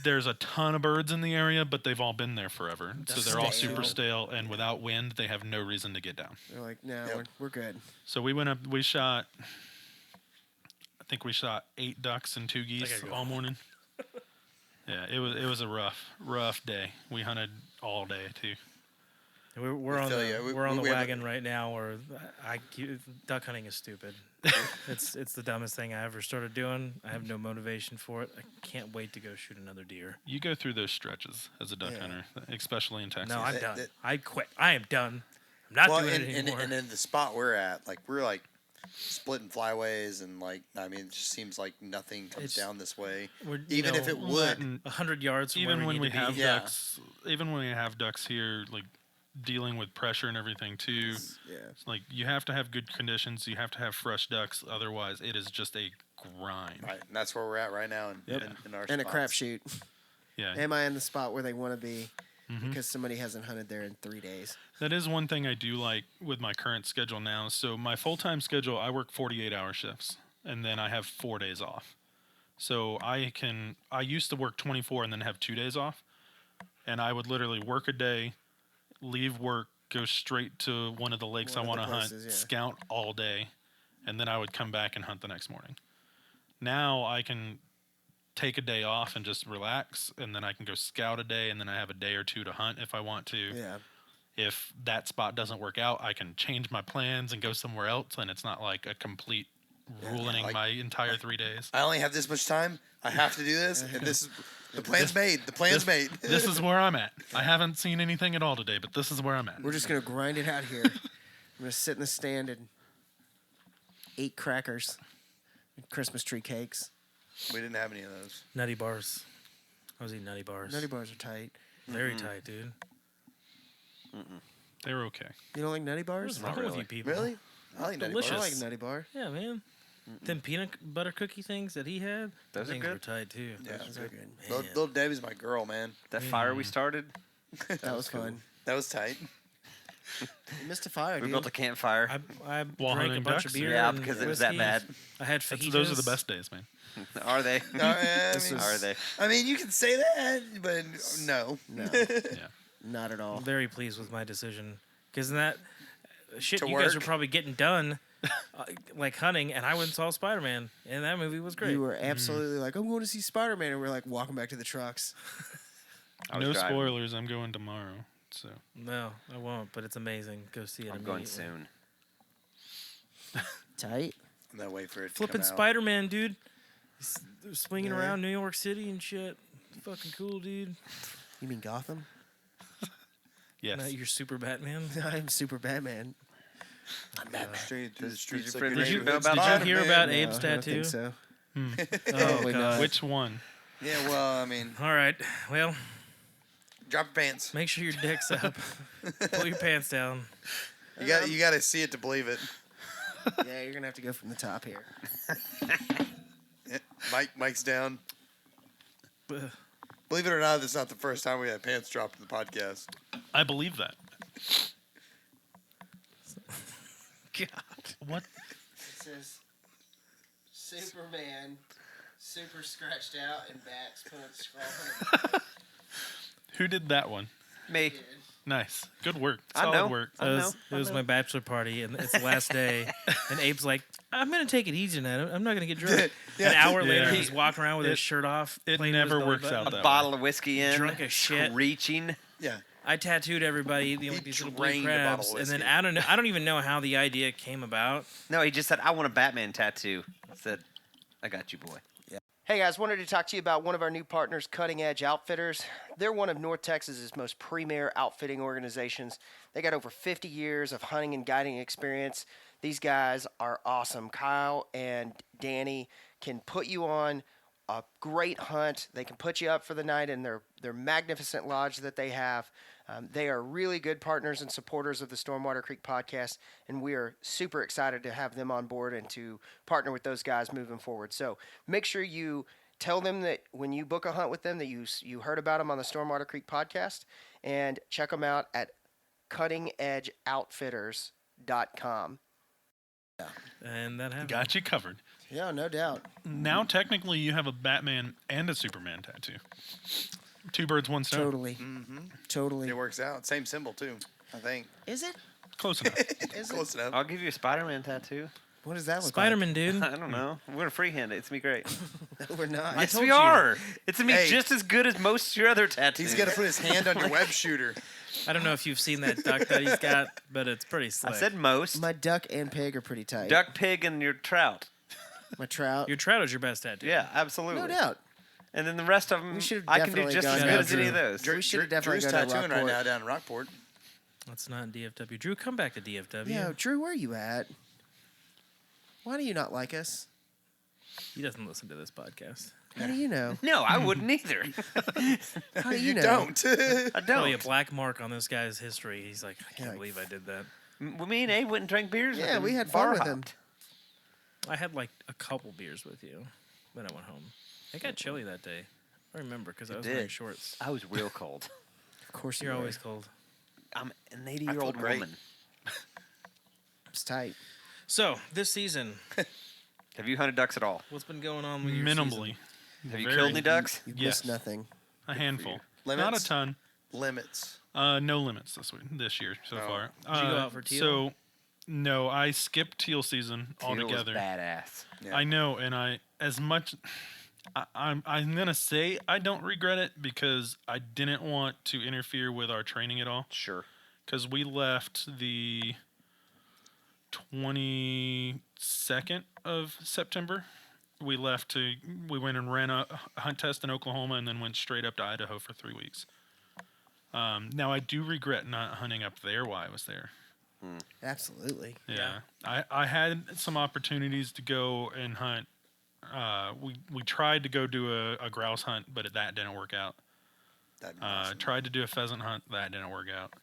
there's a ton of birds in the area, but they've all been there forever. So they're all super stale, and without wind, they have no reason to get down. They're like, no, we're good. So we went up, I think we shot 8 ducks and 2 geese all morning. Yeah, it was a rough day. We hunted all day too. We're on the wagon right now. Where duck hunting is stupid. it's the dumbest thing I ever started doing. I have no motivation for it. I can't wait to go shoot another deer. You go through those stretches as a duck hunter, especially in Texas. No, I'm done. I quit. I am done. I'm not doing it anymore. And in the spot we're at, like we're like splitting flyways, and like I mean, it just seems like nothing comes down this way. Even if it would, 100 yards. From even where when we have ducks, even when we have ducks here, like dealing with pressure and everything too. It's like you have to have good conditions. You have to have fresh ducks. Otherwise, it is just a grind. Right, and that's where we're at right now in our and spots. a crapshoot. Yeah. Am I in the spot where they want to be? Because somebody hasn't hunted there in 3 days. That is one thing I do like with my current schedule now. So my full-time schedule, I work 48-hour shifts, and then I have 4 days off. So I used to work 24 and then have 2 days off, and I would literally work a day, leave work, go straight to one of the lakes I want to hunt, scout all day, and then I would come back and hunt the next morning. Now I can take a day off and just relax, and then I can go scout a day, and then I have a day or two to hunt if I want to. Yeah. If that spot doesn't work out, I can change my plans and go somewhere else, and it's not like a complete ruining my entire 3 days. I only have this much time. I have to do this, and this is the plan's made. The plan's made. This is where I'm at. I haven't seen anything at all today, but this is where I'm at. We're just gonna grind it out here. I'm gonna sit in the stand and eat crackers, and Christmas tree cakes. We didn't have any of those. Nutty bars. I was eating nutty bars. Nutty bars are tight. Very tight, dude. They were okay. You don't like nutty bars? What's wrong with you people? Really? I like nutty Delicious. bars. I like nutty bar. Yeah, man. Them peanut butter cookie things that he had, Those are things good. were tight too. Yeah, Those are good. Little Debbie's my girl, man. That fire we started, That was fun. That was tight. You missed a fire, we dude. built a campfire. I While drank a hunting bunch of ducks? beer. Yeah, and because it was that bad. I had fajitas. Those are the best days, man. Are they? Are they? I mean, you can say that, but no. No, Yeah. not at all. I'm very pleased with my decision because that shit To you guys were work. probably getting done, like hunting, and I went and saw Spider-Man, and that movie was great. You were absolutely like, I'm going to see Spider-Man, and we're like walking back to the trucks. No spoilers. I'm going tomorrow. So No, I won't, but it's amazing. Go see it. I'm going soon. Tight. I'm not waiting for it to Flipping come out. Spider-Man, dude. They're swinging around New York City and shit. Fucking cool, dude. You mean Gotham? yes. Now you're super Batman. I'm super Batman. I'm Batman. Straight through the streets did like you a know neighborhood about Did that? you hear Spider-Man. about No, Abe's I don't tattoo? think so. Oh, Probably God. not. Which one? Yeah, well, I mean, All right. Well, drop your pants. make sure your dick's up. Pull your pants down. You got to see it to believe it. Yeah, you're gonna have to go from the top here. Mike's down. Ugh. Believe it or not, this is not the first time we had pants dropped in the podcast. I believe that. God. What? It says Superman, super scratched out and backs put Who did that one? Me. Nice. Good work. I Solid know. work. It was my bachelor party, and it's the last day. And Abe's like, I'm going to take it easy tonight. I'm not going to get drunk. An hour later, Yeah. he's walking around with his shirt off. It playing with his never belly works button. out A that bottle of whiskey in. Drunk as shit. Reaching. Yeah. I tattooed everybody these little blue drained a bottle crabs, of and then whiskey. I don't even know how the idea came about. No, he just said, I want a Batman tattoo. I said, I got you, boy. Hey guys, wanted to talk to you about one of our new partners, Cutting Edge Outfitters. They're one of North Texas's most premier outfitting organizations. They got over 50 years of hunting and guiding experience. These guys are awesome. Kyle and Danny can put you on a great hunt. They can put you up for the night in their magnificent lodge that they have. They are really good partners and supporters of the Stormwater Creek podcast, and we are super excited to have them on board and to partner with those guys moving forward. So make sure you tell them that when you book a hunt with them that you heard about them on the Stormwater Creek podcast, and check them out at cuttingedgeoutfitters.com. And that happened. Got you covered. Yeah, no doubt. Now, technically, you have a Batman and a Superman tattoo. Two birds, one stone. Totally. Totally. It works out. Same symbol, too, I think. Is it? Close enough. Is Close enough. I'll give you a Spider-Man tattoo. What does that look Spider-Man, dude. I don't know. We're gonna freehand it. It's gonna be great. like? No, we're not. Yes, told we you. are. It's gonna be Hey. just as good as most of your other tattoos. He's got to put his hand on your web shooter. I don't know if you've seen that duck that he's got, but it's pretty slick. I said most. My duck and pig are pretty tight. Duck, pig, and your trout. My trout. Your trout is your best tattoo. Yeah, absolutely. No doubt. And then the rest of them, We should've I can do definitely just as gone good down as any Drew. of those. We should have definitely Drew's gone to tattooing right Rockport. now down in Rockport. That's not in DFW. Drew, come back to DFW. Yeah, Drew, where are you at? Why do you not like us? He doesn't listen to this podcast. How do you know? No, I wouldn't either. How do you know? Don't. I Probably a don't. black mark on this guy's history. He's like, I can't Yeah. believe I did that. Me and Abe went and drank beers. with Yeah, him. we had fun Bar with him. hopped. I had like a couple beers with you. Then I went home. It got chilly that day. I remember because I was wearing did. shorts. I was real cold. Of course You're you always cold. I'm an 80-year-old great. woman. It's tight. So this season, Have you hunted ducks at all? what's been going on with your Minimally. season? Have you Very- killed any ducks? You've Yes. missed nothing. A handful. Limits? Not a ton. Limits. No limits this year so Oh. far. Did you go out for teal? So, no, I skipped teal season Teal was altogether. badass. Yeah. I know, and I'm gonna say I don't regret it because I didn't want to interfere with our training at all. Sure. Because we left the 22nd of September. We went and ran a hunt test in Oklahoma and then went straight up to Idaho for 3 weeks. Now I do regret not hunting up there while I was there. Absolutely. Yeah. I had some opportunities to go and hunt. We tried to go do a grouse hunt, but that didn't work out. That'd be awesome. Tried to do a pheasant hunt, that didn't work out.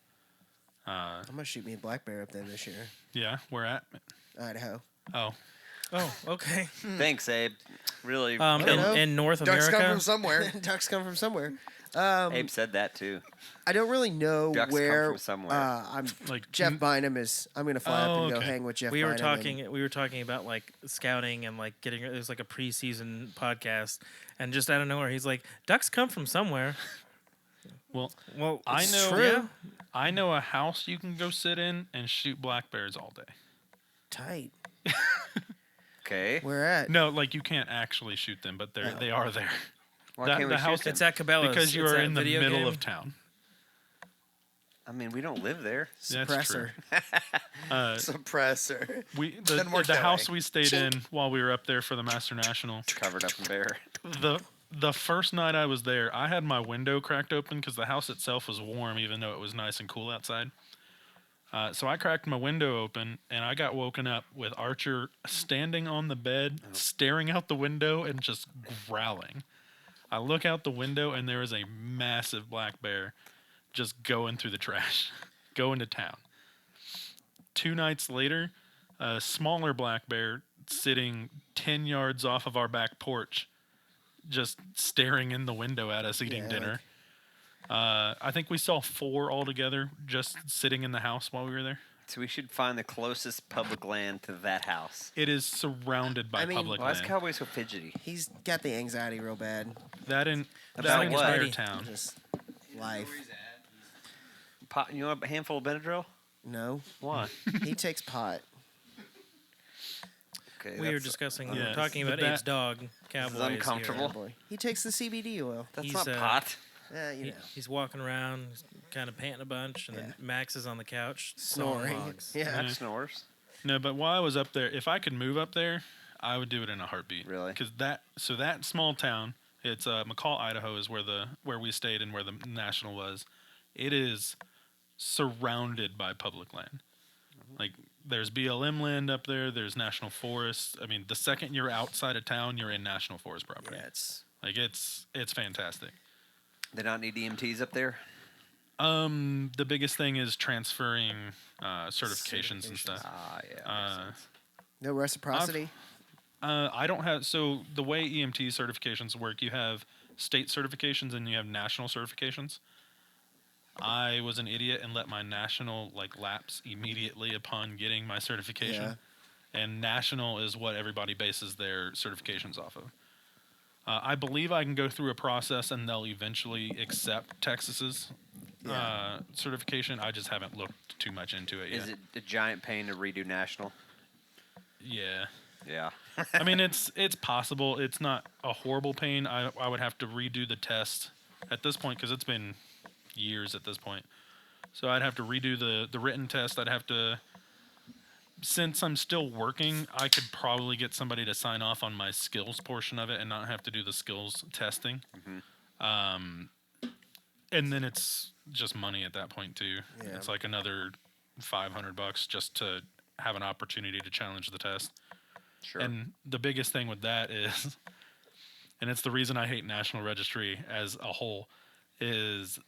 I'm gonna shoot me a black bear up there this year. Yeah, where at? Idaho. Oh, Oh, okay. Thanks, Abe. Really. In, know. in North Ducks come America, from somewhere. Ducks come from somewhere. Abe said that too. I don't really know Ducks come where. from somewhere. I'm like Jeff Bynum is. I'm gonna fly up and go okay. hang with Jeff. we were Bynum and- talking about like scouting and like getting. It was like a preseason podcast, and just out of nowhere, he's like, "Ducks come from somewhere." Well, Well, I it's know. true. I know a house you can go sit in and shoot black bears all day. tight. Okay. Where at? No, like you can't actually shoot them, but they are there. Why That- can't the we house- shoot them? It's at Cabela's. Because you It's are that in the video middle game. of town. I mean, we don't live there. That's true. Suppressor. Suppressor. The Doesn't work that house way. we stayed in while we were up there for the Master National. Covered up in bear. The first night I was there, I had my window cracked open because the house itself was warm, even though it was nice and cool outside. So I cracked my window open, and I got woken up with Archer standing on the bed, staring out the window, and just growling. I look out the window, and there is a massive black bear just going through the trash, going to town. 2 nights later, a smaller black bear sitting 10 yards off of our back porch, just staring in the window at us eating Yeah, dinner. I think we saw 4 altogether just sitting in the house while we were there. So we should find the closest public land to that house. It is surrounded by I mean, public Why is land. Cowboy so fidgety? He's got the anxiety real bad. That About entire what? town. Just life. Pot, you want a handful of Benadryl? No, Why? he takes pot. Okay, We were that's- discussing. Yeah, We were talking the about bat- Abe's dog, Cowboy. uncomfortable. Oh boy, he takes the CBD oil. That's he's, not pot. You know, He's walking around, kind of panting a bunch, and then Max is on the couch snoring. hogs. Yeah. Max snores. No, but while I was up there, if I could move up there, I would do it in a heartbeat. Really? Because that small town, it's McCall, Idaho, is where we stayed and where the national was. It is surrounded by public land. Like there's BLM land up there. There's national forests. I mean, the second you're outside of town, you're in national forest property. Yeah, it's Like it's fantastic. They not need EMTs up there. The biggest thing is transferring certifications and stuff. Ah, yeah. Uh, makes sense. no reciprocity. I don't have. So the way EMT certifications work, you have state certifications and you have national certifications. I was an idiot and let my national lapse immediately upon getting my certification. Yeah. And national is what everybody bases their certifications off of. I believe I can go through a process and they'll eventually accept Texas's certification. I just haven't looked too much into it yet. Is it a giant pain to redo national? Yeah. Yeah. I mean, it's possible. It's not a horrible pain. I would have to redo the test at this point because it's been years at this point. So I'd have to redo the written test. I'd have to, since I'm still working, I could probably get somebody to sign off on my skills portion of it and not have to do the skills testing. And then it's just money at that point too. Yeah. It's like another $500 just to have an opportunity to challenge the test. Sure. And the biggest thing with that is, and it's the reason I hate National Registry as a whole, is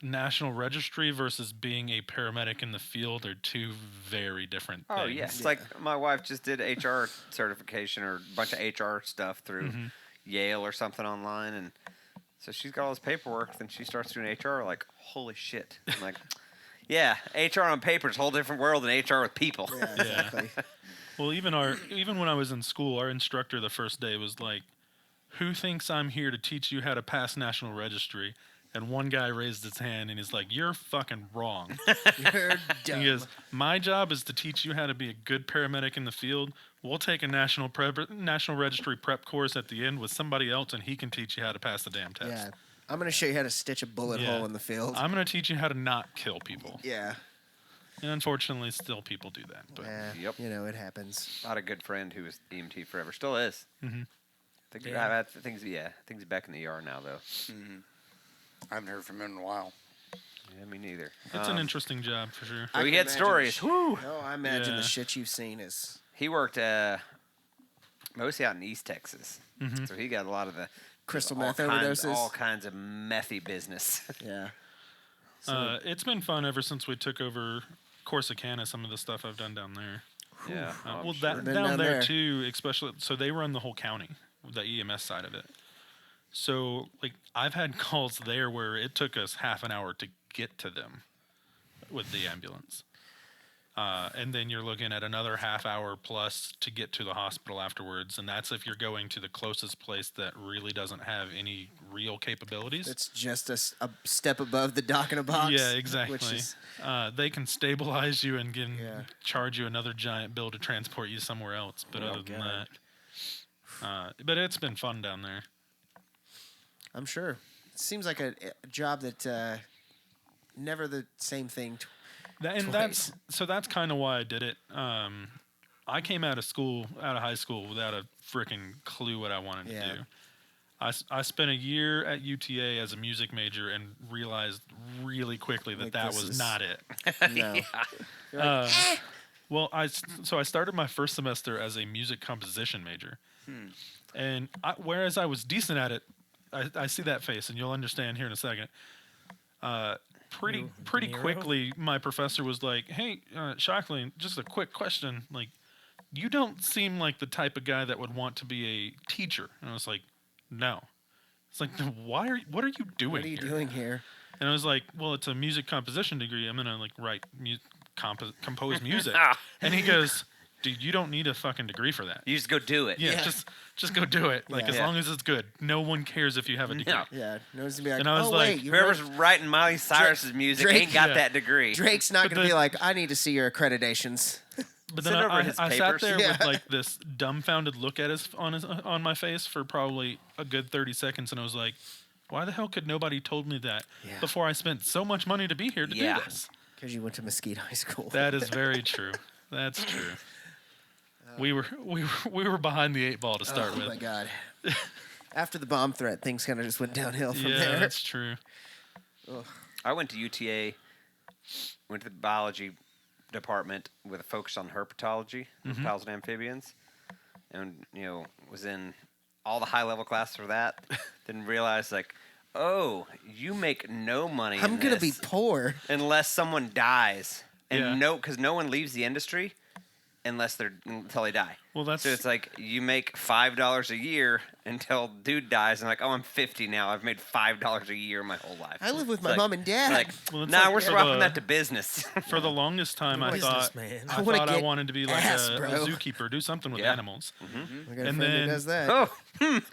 National Registry versus being a paramedic in the field are two very different things. Oh, yeah. It's like my wife just did HR certification or a bunch of HR stuff through Yale or something online. And so she's got all this paperwork. Then she starts doing HR like, holy shit. I'm like, yeah, HR on paper is a whole different world than HR with people. Yeah, exactly. Well, even when I was in school, our instructor the first day was like, who thinks I'm here to teach you how to pass National Registry? And one guy raised his hand and he's like, you're fucking wrong. You're dumb. He goes, my job is to teach you how to be a good paramedic in the field. We'll take a National Registry prep course at the end with somebody else and he can teach you how to pass the damn test. Yeah. I'm going to show you how to stitch a bullet hole in the field. I'm going to teach you how to not kill people. Yeah. And unfortunately, still people do that. But. Yep. You know, it happens. I had a good friend who was EMT forever. Still is. Mm-hmm. I think he's back in the ER now, though. Mm-hmm. I haven't heard from him in a while. Yeah, me neither. It's an interesting job for sure. We had stories. No, I imagine the shit you've seen is... He worked mostly out in East Texas. Mm-hmm. So he got a lot of the... Crystal meth overdoses? All kinds of methy business. Yeah. It's been fun ever since we took over Corsicana, some of the stuff I've done down there. Yeah. Well, down there too, especially... So they run the whole county, the EMS side of it. So, like, I've had calls there where it took us half an hour to get to them with the ambulance. And then you're looking at another half hour plus to get to the hospital afterwards. And that's if you're going to the closest place that really doesn't have any real capabilities. It's just a step above the dock in a box. Yeah, exactly. They can stabilize you and charge you another giant bill to transport you somewhere else. But other than that, but it's been fun down there. I'm sure. It seems like a job that never the same thing. That's kind of why I did it. I came out of high school, without a freaking clue what I wanted to do. I spent a year at UTA as a music major and realized really quickly that was not it. No. Well, I started my first semester as a music composition major, and whereas I was decent at it. I see that face, and you'll understand here in a second. Pretty quickly, my professor was like, "Hey, Shockley, just a quick question. Like, you don't seem like the type of guy that would want to be a teacher." And I was like, "No." It's like, what are you doing? What are you doing here? And I was like, "Well, it's a music composition degree. I'm gonna write compose music." And he goes, "Dude, you don't need a fucking degree for that. You just go do it." Yeah. Just go do it. As long as it's good. No one cares if you have a degree. No. Yeah. No one's gonna be like, and I was like, whoever's writing Miley Cyrus's music ain't got that degree. Drake's not gonna be like, I need to see your accreditations. But then I sat there with this dumbfounded look on my face for probably a good 30 seconds, and I was like, why the hell could nobody told me that before I spent so much money to be here to do this? Because you went to Mesquite High School. That is very true. That's true. We were behind the 8 ball to start with. Oh my god! After the bomb threat, things kind of just went downhill from there. Yeah, that's true. Ugh. I went to UTA, went to the biology department with a focus on herpetology, reptiles and amphibians, and was in all the high level classes for that. Didn't realize oh, you make no money. I'm gonna be poor unless someone dies, and because no one leaves the industry until they die. Well, that's so it's like you make $5 a year until dude dies, and I'm 50 now. I've made $5 a year my whole life. I live with my mom and dad. We're swapping that to business. For the longest time, I thought I wanted to be like a zookeeper, do something with animals. I got a friend who does that.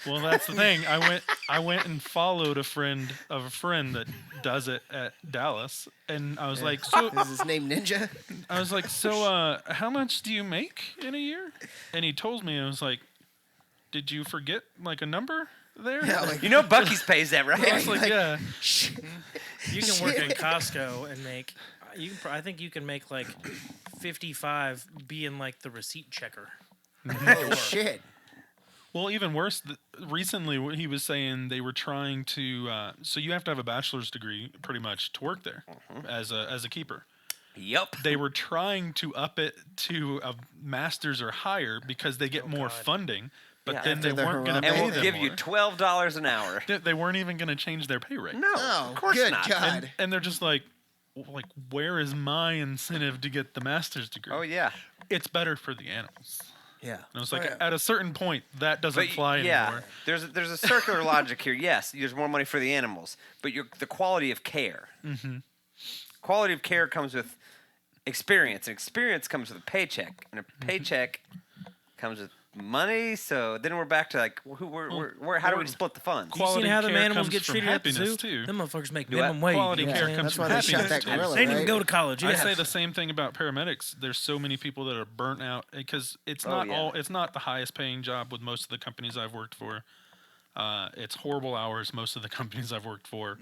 Well, that's the thing. I went and followed a friend of a friend that does it at Dallas, and I was like, "So is his name Ninja?" I was like, "So, how much do you make in a year?" And he told me, I was like, did you forget like a number there? Yeah, like, You know Buc-ee's pays that, right? I was like, yeah. You can work in Costco and make. I think you can make like 55 being like the receipt checker. oh shit. Well, even worse, recently he was saying they were trying to. So you have to have a bachelor's degree, pretty much, to work there as a keeper. Yep. They were trying to up it to a master's or higher because they get more funding, but then they weren't going to pay them and we'll give you $12 an hour. They weren't even going to change their pay rate. No, Oh, of course good not. God. And they're just like, where is my incentive to get the master's degree? Oh yeah. It's better for the animals. Yeah. And I was like, at a certain point, that doesn't fly anymore. There's a circular logic here. Yes, there's more money for the animals, but the quality of care. Mm-hmm. Quality of care comes with experience, and experience comes with a paycheck, and a paycheck comes with money. So then we're back to like, how do we split the funds? You seen how the care animals comes get from treated at the happiness, zoo? too. Them motherfuckers make minimum wage. Quality care Yeah, comes that's from why they happiness. shot that gorilla. They didn't right? even go to college. I Yeah. say the same thing about paramedics. There's so many people that are burnt out because it's it's not the highest paying job with most of the companies I've worked for. It's horrible hours. Most of the companies I've worked for.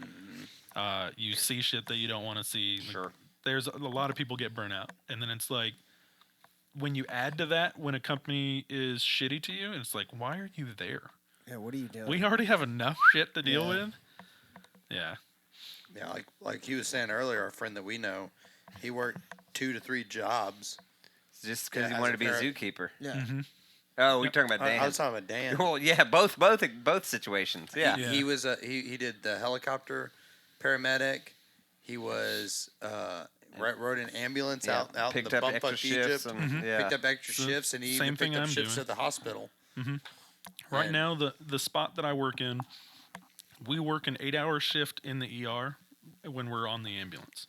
You see shit that you don't want to see. Sure. There's a lot of people get burnt out, and then it's like when you add to that, when a company is shitty to you, it's like, why are you there? Yeah, what are you doing? We already have enough shit to deal with. Yeah. Yeah, like he was saying earlier, our friend that we know, he worked 2 to 3 jobs. Just because he wanted to be a zookeeper. Yeah. Mm-hmm. Oh, we're talking about Dan. I was talking about Dan. Well, yeah, both situations. Yeah. He was he did the helicopter paramedic. He was rode an ambulance out in picked the up bumfuck extra Egypt. shifts and Picked up extra shifts, and he even picked up shifts at the hospital. Right now, the spot that I work in, we work an 8-hour shift in the ER when we're on the ambulance.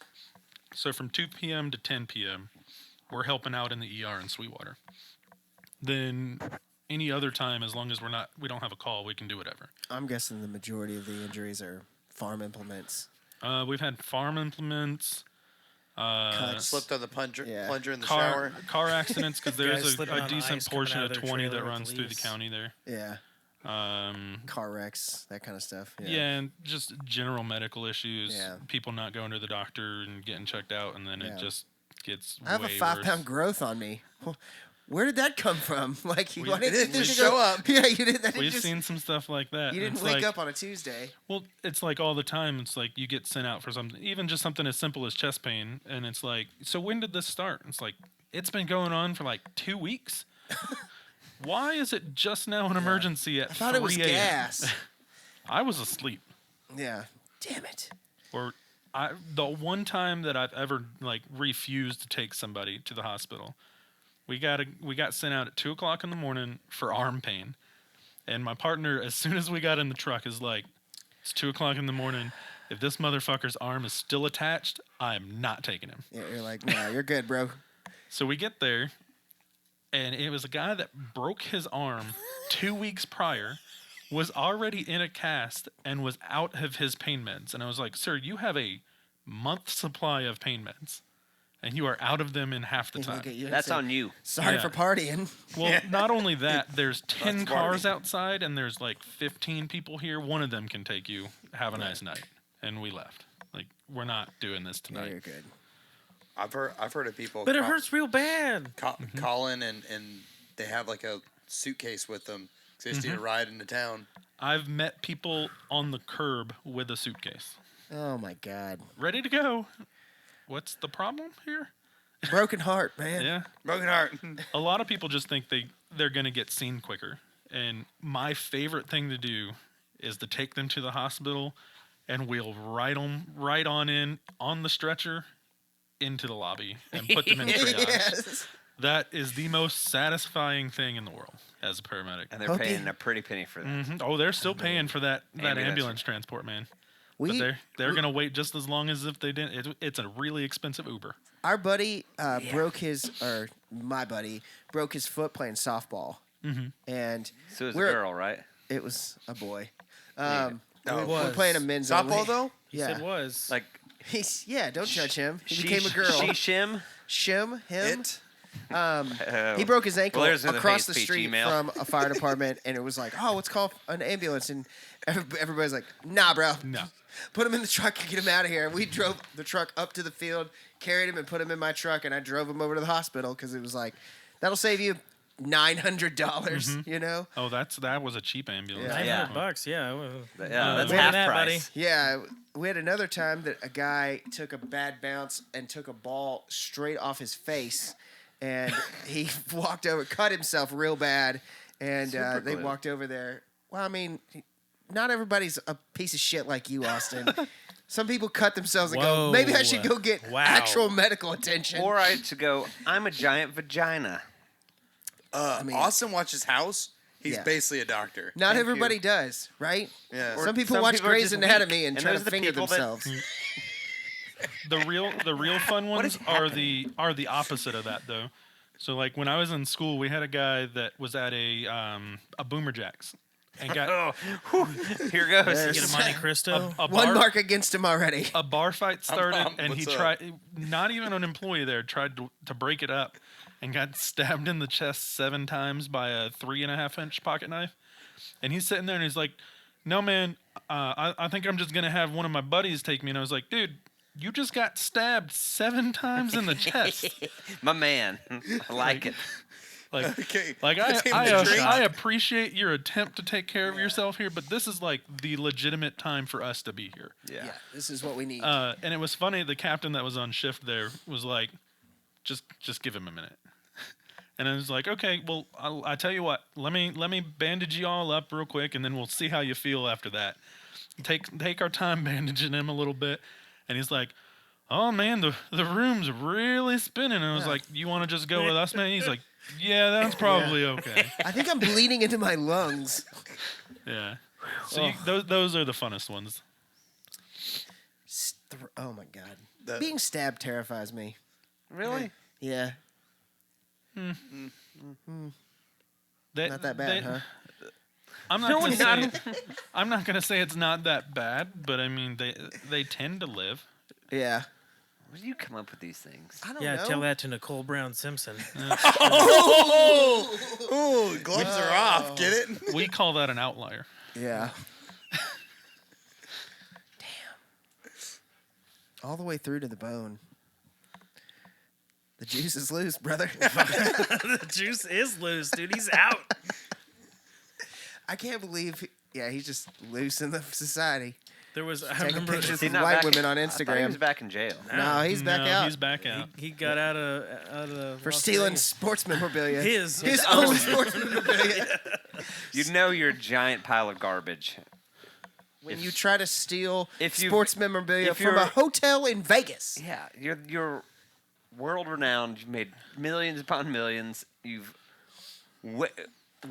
So from 2 p.m. to 10 p.m., we're helping out in the ER in Sweetwater. Then any other time, as long as we don't have a call, we can do whatever. I'm guessing the majority of the injuries are farm implements. We've had farm implements. Slipped on the plunger in the car, shower. Car accidents, because there's Guys slipping a on decent ice coming portion out of of their 20 that trailer with runs through the leaves. county there. Yeah. Car wrecks, that kind of stuff. Yeah, and just general medical issues. Yeah. People not going to the doctor and getting checked out, and then it just gets I have way a 5-pound worse. growth on me. Where did that come from? Like, It didn't show up. Yeah, you did that. We've seen some stuff like that. You and didn't it's wake like, up on a Tuesday. Well, it's like all the time. It's like you get sent out for something, even just something as simple as chest pain, and it's like, so when did this start? It's like, it's been going on for like 2 weeks. Why is it just now an emergency at 3 I thought it was a.m.? gas. I was asleep. Yeah. Damn it. Or the one time that I've ever like refused to take somebody to the hospital, we got sent out at 2:00 in the morning for arm pain, and my partner, as soon as we got in the truck, is like, "It's 2:00 in the morning. If this motherfucker's arm is still attached, I am not taking him." Yeah, you're like, nah, you're good, bro. So we get there, and it was a guy that broke his arm 2 weeks prior, was already in a cast, and was out of his pain meds. And I was like, "Sir, you have a month supply of pain meds, and you are out of them in half the They time." look at you and That's say, on you. Sorry Yeah. for partying. Well, not only that, there's 10 That's cars Marty. outside, and there's like 15 people here. One of them can take you. Have a nice night. And we left. Like, we're not doing this Yeah, tonight. you're good. I've heard of people. But it hurts real bad. Calling and they have like a suitcase with them. So they just need a ride into town. I've met people on the curb with a suitcase, Oh my God. ready to go. What's the problem here? Broken heart, man. Yeah. Broken heart. A lot of people just think they're going to get seen quicker. And my favorite thing to do is to take them to the hospital and we'll ride them right on in on the stretcher into the lobby and put them in triage. Yes. That is the most satisfying thing in the world as a paramedic. And they're Okay. paying a pretty penny for that. Mhm. Oh, they're still paying for that Ambulance. ambulance transport, man. We, But they're going to wait just as long as if they didn't. It's a really expensive Uber. our buddy my buddy broke his foot playing softball. Mm-hmm. And So it's a girl, right? it was a boy. No, We're playing a men's softball only. though. He Yeah. said was. Like Don't judge him. He became a girl. Shim. Him. It. He broke his ankle across the speech street email. from a fire department, and it was like, oh, let's call an ambulance. And everybody's like, nah, bro. No. Put him in the truck and get him out of here. We drove the truck up to the field, carried him and put him in my truck, and I drove him over to the hospital because it was like, that'll save you $900, you know? Oh, that was a cheap ambulance. $900 bucks, yeah. That's half that, price. buddy. Yeah, we had another time that a guy took a bad bounce and took a ball straight off his face, and he walked over, cut himself real bad, and they walked over there. Well, I mean, not everybody's a piece of shit like you, Austin. Some people cut themselves and go, maybe I should go get actual medical attention. Or I should go, I'm a giant vagina. Austin watches House. He's basically a doctor. Not everybody does, right? Yeah. Some people watch Grey's Anatomy and try to finger people themselves. The real fun ones are the opposite of that though. So like when I was in school, we had a guy that was at a Boomer Jacks and got here goes. Get a Monte Cristo. One mark against him already. A bar fight started, and he what's tried. Not even an employee there tried to break it up, and got stabbed in the chest 7 times by a 3.5-inch pocket knife. And he's sitting there, and he's like, "No, man, I think I'm just gonna have one of my buddies take me." And I was like, "Dude, you just got stabbed 7 times in the chest." My man, I like it. I appreciate your attempt to take care of yourself here, but this is like the legitimate time for us to be here. Yeah, this is what we need. And it was funny. The captain that was on shift there was like, "Just give him a minute." And I was like, "Okay, well, I tell you what. Let me bandage you all up real quick, and then we'll see how you feel after that. Take our time bandaging him a little bit." And he's like, "Oh man, the room's really spinning." And I was like, "You want to just go with us, man?" He's like, "Yeah, that's probably okay." I think I'm bleeding into my lungs. Yeah. So those are the funnest ones. Oh my god, being stabbed terrifies me. Really? Yeah. Not that bad, huh? I'm not gonna say it's not that bad, but I mean they tend to live. Yeah. Where do you come up with these things? I don't know. Tell that to Nicole Brown Simpson. Ooh, gloves are off. Get it? We call that an outlier. Yeah. Damn. All the way through to the bone. The juice is loose, brother. The juice is loose, dude. He's out. I can't believe, he's just loose in the society. There was, I Taking remember, pictures with white women on I thought he Instagram. was back in jail. No, he's back out. He's back out. he got out of For Las stealing Vegas. sports memorabilia. His own sports memorabilia. You know you're a giant pile of garbage. When you try to steal if you- sports memorabilia if from you're- a hotel in Vegas. Yeah, you're world renowned. You've made millions upon millions. You've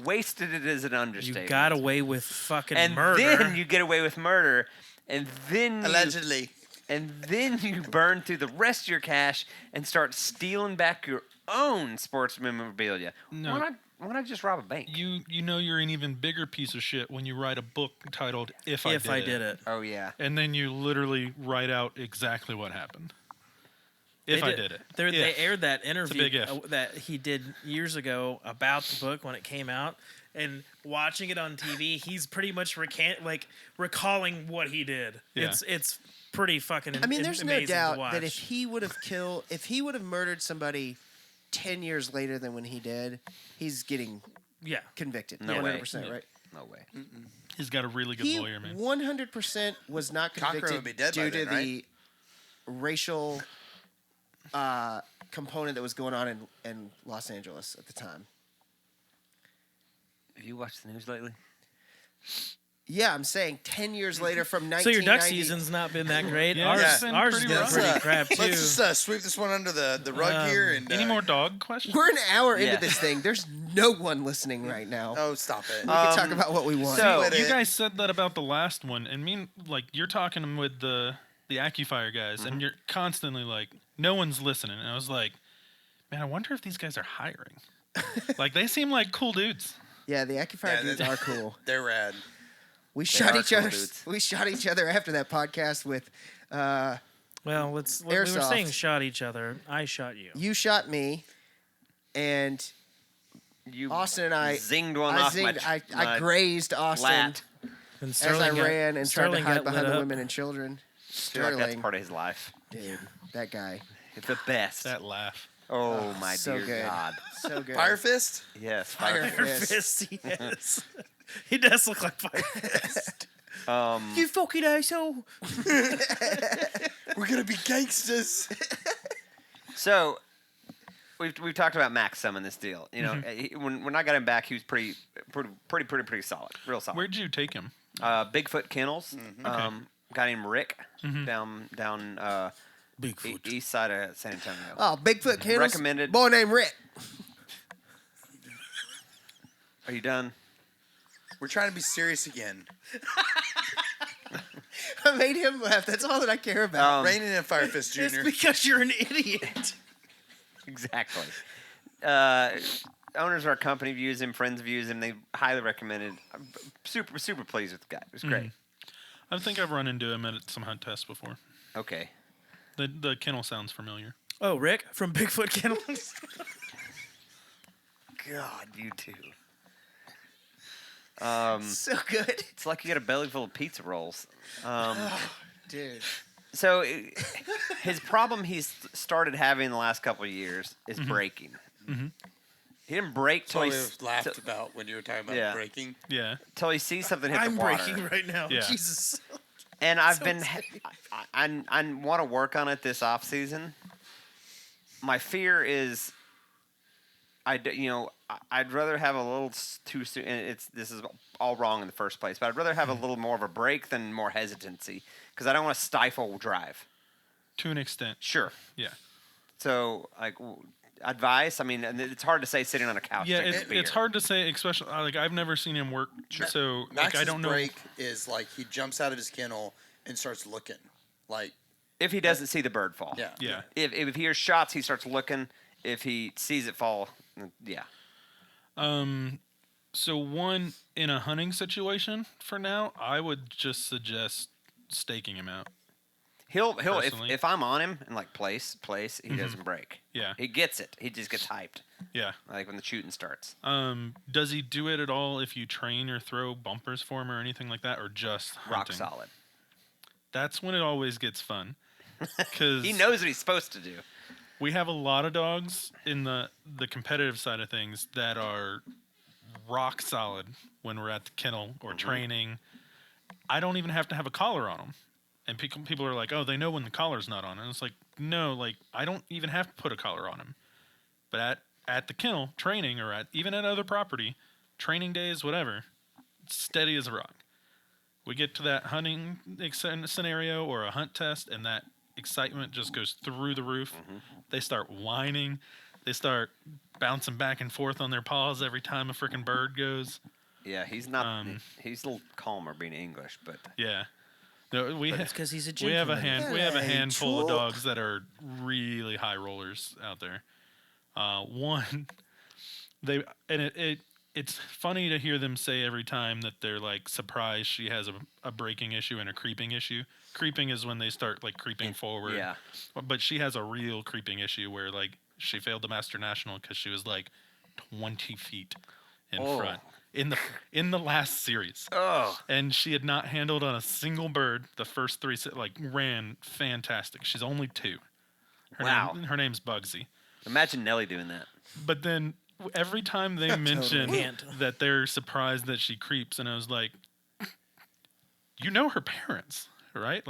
wasted it as an understatement. You got away with fucking and murder. then you get away with murder, and then Allegedly. you burn through the rest of your cash and start stealing back your own sports memorabilia. No. Why not just rob a bank? You know you're an even bigger piece of shit when you write a book titled If I Did It. Oh yeah. And then you literally write out exactly what happened. If I did it. They aired that interview big if. that he did years ago about the book when it came out, and watching it on TV, he's pretty much recalling what he did. Yeah. It's pretty fucking. I mean, there's no amazing to doubt watch. that if he would have murdered somebody 10 years later than when he did, he's getting convicted. No way. 100%, right? No way. He's got a really good lawyer, man. 100% was not convicted would be dead due by to then, the racial component that was going on in Los Angeles at the time. Have you watched the news lately? Yeah, I'm saying 10 years later from so your 1990. duck season's not been that great. Yeah, ours it's been ours pretty has been rough. pretty crap too. Let's just sweep this one under the rug here. And Any more dog questions? We're an hour Yeah. into this thing. There's no one listening right now. Oh, stop it. We can talk about what we want. so- You guys said that about the last one, and you're talking with the AccuFire guys, and you're constantly like, no one's listening. And I was like, man, I wonder if these guys are hiring. Like, they seem like cool dudes. Yeah, the AccuFire dudes are cool. They're rad. We shot are each cool other. dudes. We shot each other after that podcast with. Well, we were Airsoft. saying shot each other. I shot you. You shot me. and Austin and I zinged one off I grazed Austin lat. as I ran and tried to hide behind the women and children. Sterling, that's part of his life. Dude, that guy. It's the best. That laugh. Oh my so dear good. God. So good. Fire Fist? Yes. Fire Fist, yes. He does look like Fire Fist. You fucking asshole. We're gonna be gangsters. So we've talked about Max some in this deal. You know, when I got him back, he was pretty solid, real solid. Where'd you take him? Bigfoot Kennels. Okay. Guy named Rick down Bigfoot. east side of San Antonio. Oh, Bigfoot Kennels. Recommended. Boy named Rick. Are you done? We're trying to be serious again. I made him laugh. That's all that I care about. Raining in Fire Fist Jr. It's because you're an idiot. Exactly. Owners of our company views him, friends views him. They highly recommended. I'm super pleased with the guy. It was great. I think I've run into him at some hunt tests before. Okay. The kennel sounds familiar. Oh, Rick from Bigfoot Kennels. God, you two. So good. It's like you got a belly full of pizza rolls. Dude. So his problem he's started having the last couple of years is breaking. He didn't break till he laughed about when you were talking about breaking. Yeah. Till he sees something hit I'm the water. breaking right now. Yeah. Jesus. And I've been, I want to work on it this off season. My fear is, I'd rather have a little too soon. And this is all wrong in the first place, but I'd rather have a little more of a break than more hesitancy because I don't want to stifle drive. To an extent. Sure. Yeah. So advice. I mean, and it's hard to say sitting on a couch. Yeah, it's hard to say, especially I've never seen him work. Sure. So Max's I don't know. break is he jumps out of his kennel and starts looking. If he doesn't see the bird fall. Yeah. Yeah. If he hears shots, he starts looking. If he sees it fall, yeah. So in a hunting situation for now, I would just suggest staking him out. He'll if I'm on him and place, he doesn't break. Yeah. He gets it. He just gets hyped. Yeah. Like when the shooting starts. Does he do it at all if you train or throw bumpers for him or anything like that, or just hunting? Rock solid? That's when it always gets fun. Because he knows what he's supposed to do. We have a lot of dogs in the competitive side of things that are rock solid when we're at the kennel or training. I don't even have to have a collar on them. And people are like, oh, they know when the collar's not on. And it's like, no, I don't even have to put a collar on him. But at the kennel, training, or even at other property, training days, whatever, it's steady as a rock. We get to that hunting scenario or a hunt test, and that excitement just goes through the roof. They start whining. They start bouncing back and forth on their paws every time a freaking bird goes. Yeah, he's not. He's a little calmer being English, but yeah. No, it's because he's a we have gentleman. We have a handful of dogs that are really high rollers out there. It's funny to hear them say every time that they're surprised she has a breaking issue and a creeping issue. Creeping is when they start creeping forward. Yeah. But she has a real creeping issue where she failed the Master National because she was 20 feet in front. In the last series. Oh. And she had not handled on a single bird. The first three ran fantastic. She's only 2. Her name's Bugsy. Imagine Nelly doing that. But then every time they mention that they're surprised that she creeps, and I was like, you know her parents, right?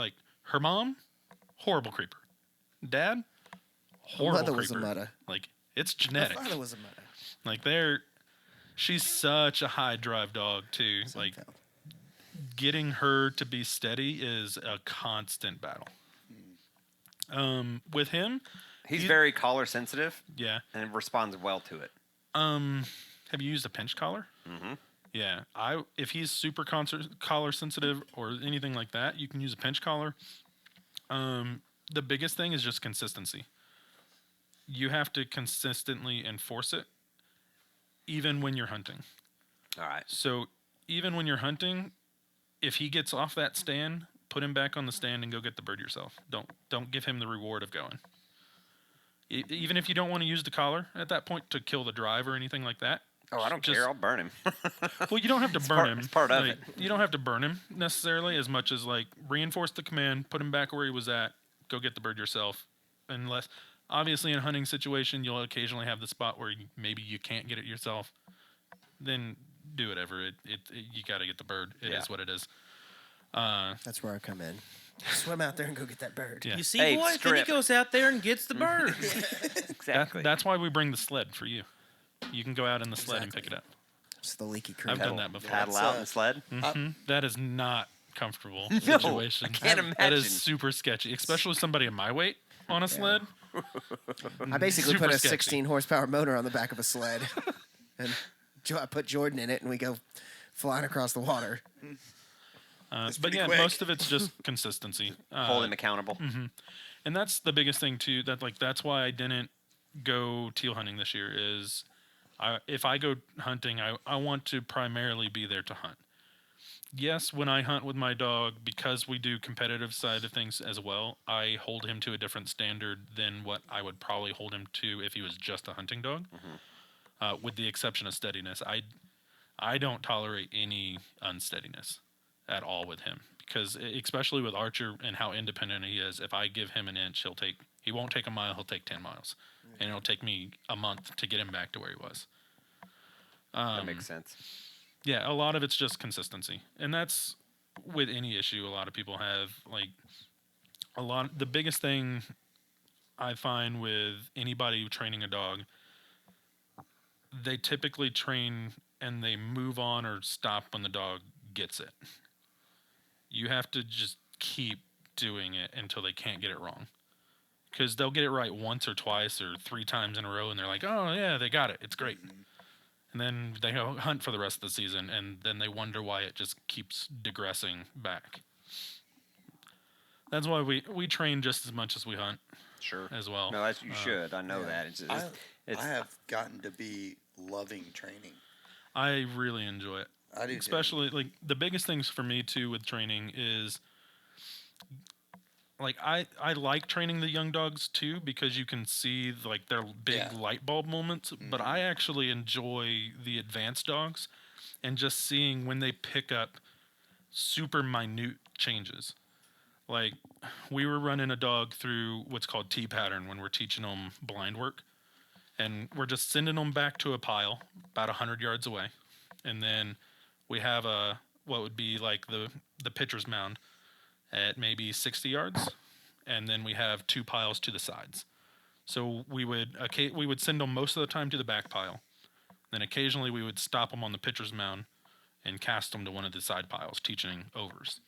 Her mom, horrible creeper. Dad, horrible creeper. Was a mutter. It's genetic. My father was a mutter. She's such a high drive dog too. Getting her to be steady is a constant battle. With him, he's very collar sensitive. Yeah, and responds well to it. Have you used a pinch collar? Mm-hmm. Yeah, if he's super collar sensitive or anything like that, you can use a pinch collar. The biggest thing is just consistency. You have to consistently enforce it. Even when you're hunting. All right. So even when you're hunting, if he gets off that stand, put him back on the stand and go get the bird yourself. Don't give him the reward of going. Even if you don't want to use the collar at that point to kill the drive or anything like that. Oh, I don't care. I'll burn him. Well, you don't have to burn him. It's part of it. You don't have to burn him necessarily as much as like reinforce the command, put him back where he was at, go get the bird yourself. Unless, obviously, in a hunting situation, you'll occasionally have the spot where maybe you can't get it yourself. Then do whatever. You got to get the bird. It is what it is. That's where I come in. Swim out there and go get that bird. Yeah. You see, boy, then he goes out there and gets the bird. Exactly. That's why we bring the sled for you. You can go out in the sled and pick it up. It's the leaky creek. I've done that before. Paddle out in the sled? Mm-hmm. That is not comfortable situation. I can't imagine. That is super sketchy, especially with somebody in my weight on a sled. I basically Super put a sketchy. 16 horsepower motor on the back of a sled, and I put Jordan in it, and we go flying across the water. But yeah, most of it's just consistency. Hold him accountable. Mm-hmm. And that's the biggest thing too. That's why I didn't go teal hunting this year. Is if I go hunting, I want to primarily be there to hunt. Yes, when I hunt with my dog, because we do competitive side of things as well, I hold him to a different standard than what I would probably hold him to if he was just a hunting dog. Mm-hmm. With the exception of steadiness, I don't tolerate any unsteadiness at all with him, because especially with Archer and how independent he is, if I give him an inch, he won't take a mile, he'll take 10 miles. And it'll take me a month to get him back to where he was. That makes sense. Yeah, a lot of it's just consistency. And that's with any issue a lot of people have. Like, the biggest thing I find with anybody training a dog, they typically train and they move on or stop when the dog gets it. You have to just keep doing it until they can't get it wrong. Because they'll get it right once or twice or 3 times in a row, and they're like, oh, yeah, they got it. It's great. And then they go hunt for the rest of the season, and then they wonder why it just keeps digressing back. That's why we train just as much as we hunt. Sure. As well. No, you should. I know that. I have gotten to be loving training. I really enjoy it. I do. Especially, like, the biggest things for me, too, with training is... Like, I like training the young dogs, too, because you can see, like, their big light bulb moments. Mm-hmm. But I actually enjoy the advanced dogs and just seeing when they pick up super minute changes. Like, we were running a dog through what's called T-pattern when we're teaching them blind work. And we're just sending them back to a pile about 100 yards away. And then we have what would be like the pitcher's mound at maybe 60 yards, and then we have 2 piles to the sides. So we would send them most of the time to the back pile. Then occasionally we would stop them on the pitcher's mound and cast them to one of the side piles, teaching overs.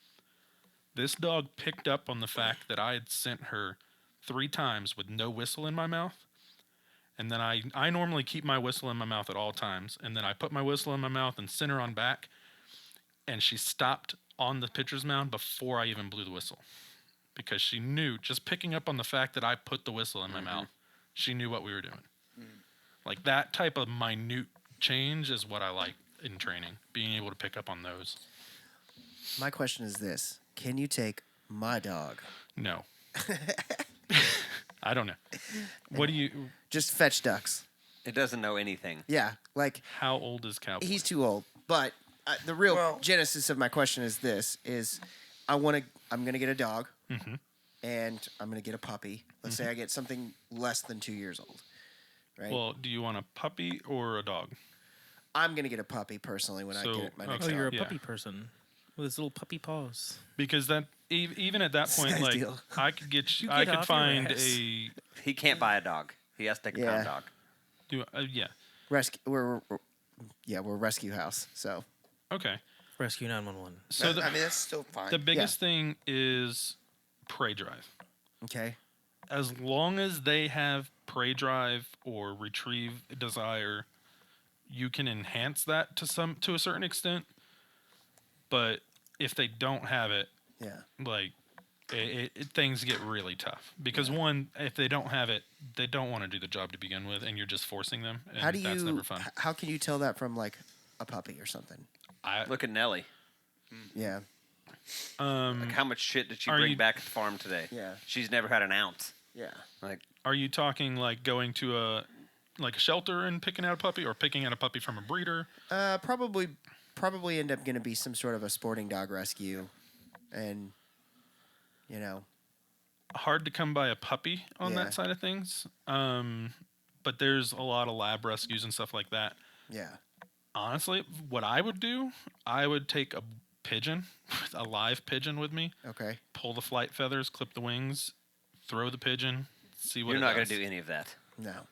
This dog picked up on the fact that I had sent her 3 times with no whistle in my mouth, and then I normally keep my whistle in my mouth at all times, and then I put my whistle in my mouth and sent her on back, and she stopped on the pitcher's mound before I even blew the whistle, because she knew, just picking up on the fact that I put the whistle in my mouth, she knew what we were doing. Like, that type of minute change is what I like in training, being able to pick up on those. My question is this: can you take my dog? No. I don't know. What do you... Just fetch ducks. It doesn't know anything. Yeah, like... How old is Cowboy? He's too old, but... the real genesis of my question is this: I'm gonna get a dog, and I'm gonna get a puppy. Let's say I get something less than 2 years old, right? Well, do you want a puppy or a dog? I'm gonna get a puppy personally when I get my next dog. Oh, you're a puppy person with his little puppy paws. Because that even at that point, like deal. I could find a. He can't buy a dog. He has to take a pound dog. Rescue. We're rescue house, so. Okay. Rescue 911. So that's still fine. The biggest thing is prey drive. Okay. As long as they have prey drive or retrieve desire, you can enhance that to a certain extent. But if they don't have it, like things get really tough, because one, if they don't have it, they don't want to do the job to begin with, and you're just forcing them. And that's never fun. How can you tell that from like a puppy or something? Look at Nellie. Yeah. Like, how much shit did she bring back to the farm today? Yeah. She's never had an ounce. Yeah. Like, are you talking like going to a shelter and picking out a puppy, or picking out a puppy from a breeder? Probably end up going to be some sort of a sporting dog rescue, and hard to come by a puppy on Yeah. that side of things. But there's a lot of lab rescues and stuff like that. Yeah. Honestly, what I would do, I would take a pigeon, a live pigeon with me, Okay. pull the flight feathers, clip the wings, throw the pigeon, see what you're it not going does. to do any of that. No.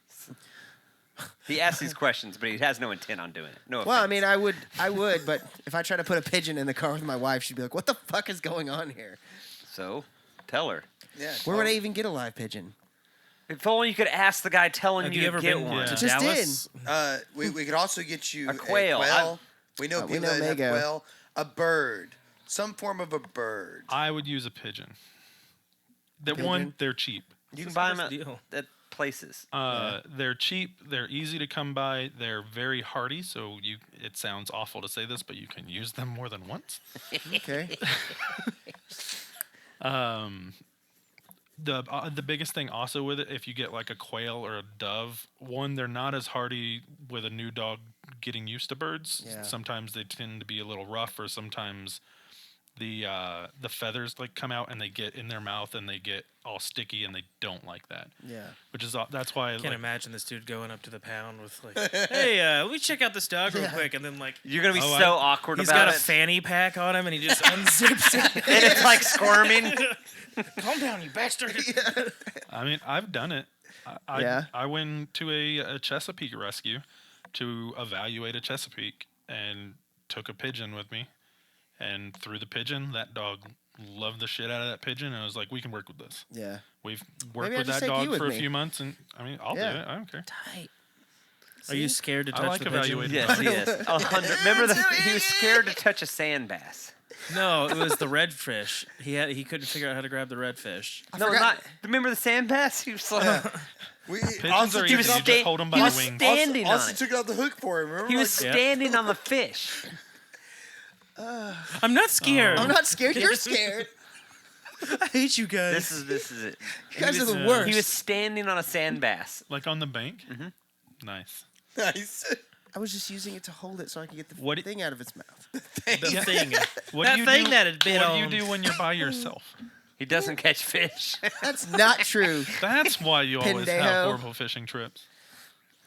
He asks these questions, but he has no intent on doing it. No offense. Well, I mean, I would, but if I try to put a pigeon in the car with my wife, she'd be like, "What the fuck is going on here? So, tell her. Yeah. Where would I even get a live pigeon?" If only you could ask the guy telling Have you you to ever get been one. to I just Dallas? We could also get you A quail. We know we people know that have Mago. quail. A bird. Some form of a bird. I would use a pigeon. Pigeon? They're cheap. You can buy them Deal. at places. They're cheap. They're easy to come by. They're very hardy. So it sounds awful to say this, but you can use them more than once. Okay. The biggest thing also with it, if you get like a quail or a dove, one, they're not as hardy with a new dog getting used to birds. Yeah. Sometimes they tend to be a little rough, or sometimes the feathers like come out and they get in their mouth and they get all sticky, and they don't like that. Yeah. That's why I can't imagine this dude going up to the pound with like, "Hey, let me check out this dog real quick," and then like You're going to be Oh, so awkward he's about got it. a fanny pack on him and he just unzips it. And it's like squirming. Calm down, you bastard. I mean, I've done it. Yeah. I went to a Chesapeake rescue to evaluate a Chesapeake and took a pigeon with me and threw the pigeon. That dog loved the shit out of that pigeon, and I was like, we can work with this. Yeah. We've worked Maybe I'll with just that take you dog with for a me. few months, and I mean, I'll Yeah. do it. I don't care. Tight. Are you scared to I touch like the pigeon? evaluating. Yes, he is. 100. Remember, he was scared to touch a sand bass. No, it was the redfish. He couldn't figure out how to grab the redfish. No, forgot- not. Remember the sand bass? He was like, Pigeons also are he easy. was You just hold them by he the was wings. standing on Also it. took out the hook for him. Remember? He was Yeah. standing on the fish. I'm not scared. I'm not scared. You're scared. I hate you guys. This is it. You guys are was- the worst. He was standing on a sand bass. Like on the bank. Mm-hmm. Nice. Nice. I was just using it to hold it so I could get the What thing out of its mouth. the thing. What That do you thing do? that had bit What on. do you do when you're by yourself? He doesn't catch fish. That's not true. That's why you always Pendejo. have horrible fishing trips.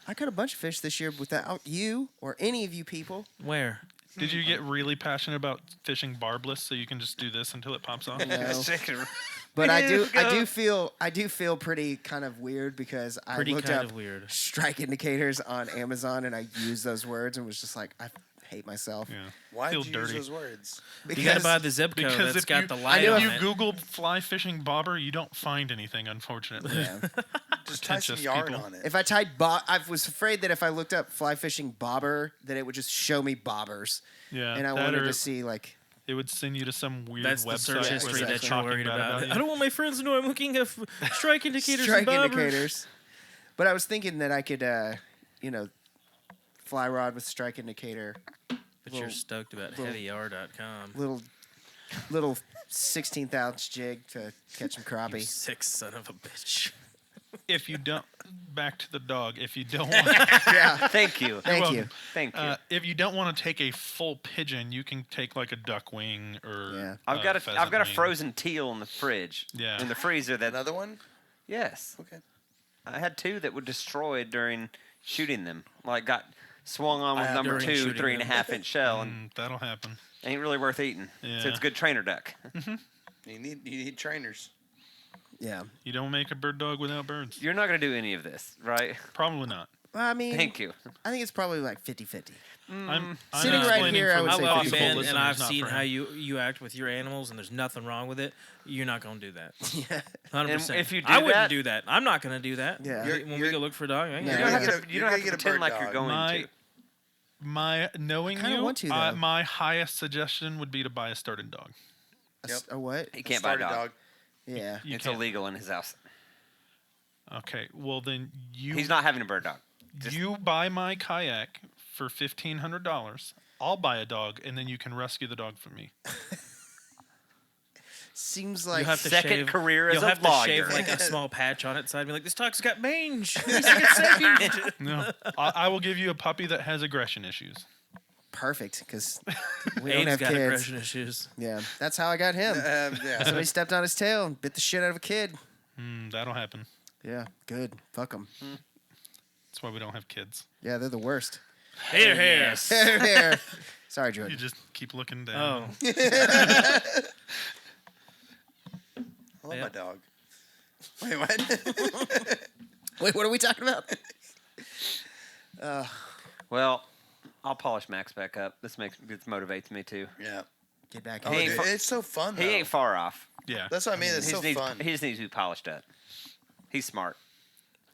I caught a bunch of fish this year without you or any of you people. Where? Did you get really passionate about fishing barbless so you can just do this until it pops off? No. But I do feel pretty kind of weird because I Pretty looked kind up of weird. strike indicators on Amazon and I used those words and was just like, I hate myself. Yeah. Why Feel did you dirty. use those words? Because You gotta buy the zip code Because that's if got you, the light knew on if you it. Google fly fishing bobber, you don't find anything, unfortunately. yeah. Just tie some Pretentious yarn people. on it. If I typed I was afraid that if I looked up fly fishing bobber, that it would just show me bobbers. Yeah, And I that wanted or to see like it would send you to some weird That's the website search where history they're that you're talking worried bad about. you. I don't want my friends to know I'm looking at strike indicators strike and bobbers. indicators. But I was thinking that I could fly rod with strike indicator. But you're stoked about heavyr.com. Little 16th ounce jig to catch some You crappie. sick son of a bitch. If you don't, back to the dog. If you don't want, Yeah. Thank you. Thank you. welcome. Thank you. If you don't want to take a full pigeon, you can take like a duck wing or. Yeah. I've got a pheasant wing. frozen teal in the fridge. Yeah. In the freezer. That Another one? yes. Okay. I had two that were destroyed during shooting them. Like got swung on with number during 2 shooting 3.5 inch shell and That'll happen. ain't really worth eating. Yeah. So it's a good trainer duck. You need trainers. Yeah. You don't make a bird dog without birds. You're not gonna do any of this, right? Probably not. Well, I mean, Thank you. I think it's probably like 50-50. I'm Sitting right explaining here, for I would the say I've possible been listeners, and I've not seen for how him. you act with your animals, and there's nothing wrong with it. You're not gonna do that. Yeah. 100%. if you do I wouldn't that- do that. I'm not gonna do that. Yeah. When we go look for a dog, I ain't Yeah. You gonna don't do have that. to. You don't have to You're gonna get a pretend bird like you're dog. going to. My knowing kinda you, want to, though. my highest suggestion would be to buy a started dog. A what? He can't buy a Start dog. Yeah. You It's can't. illegal in his house. Okay, well then He's not having a bird dog. you buy my kayak for $1,500. I'll buy a dog, and then you can rescue the dog from me. Seems like You'll have to second shave, career as you'll a have lawyer. to shave like a small patch on its side and be like, this dog's got mange. He needs to get saved. No, I will give you a puppy that has aggression issues. perfect because we don't Abe's have got kids. aggression issues. Yeah, that's how I got him. Yeah. Somebody stepped on his tail and bit the shit out of a kid. That'll happen. Yeah, good. Fuck them. That's why we don't have kids. Yeah, they're the worst. Here. Here. Sorry, You Jordan. just keep looking down. Oh. I love Yeah. my dog. Wait, what? Wait, what are we talking about? Well, I'll polish Max back up. This motivates me too. Yeah. Get back Oh, in. dude, it's so fun, though. He ain't far off. Yeah. That's what I mean. It's He so just needs, fun. he just needs to be polished up. He's smart.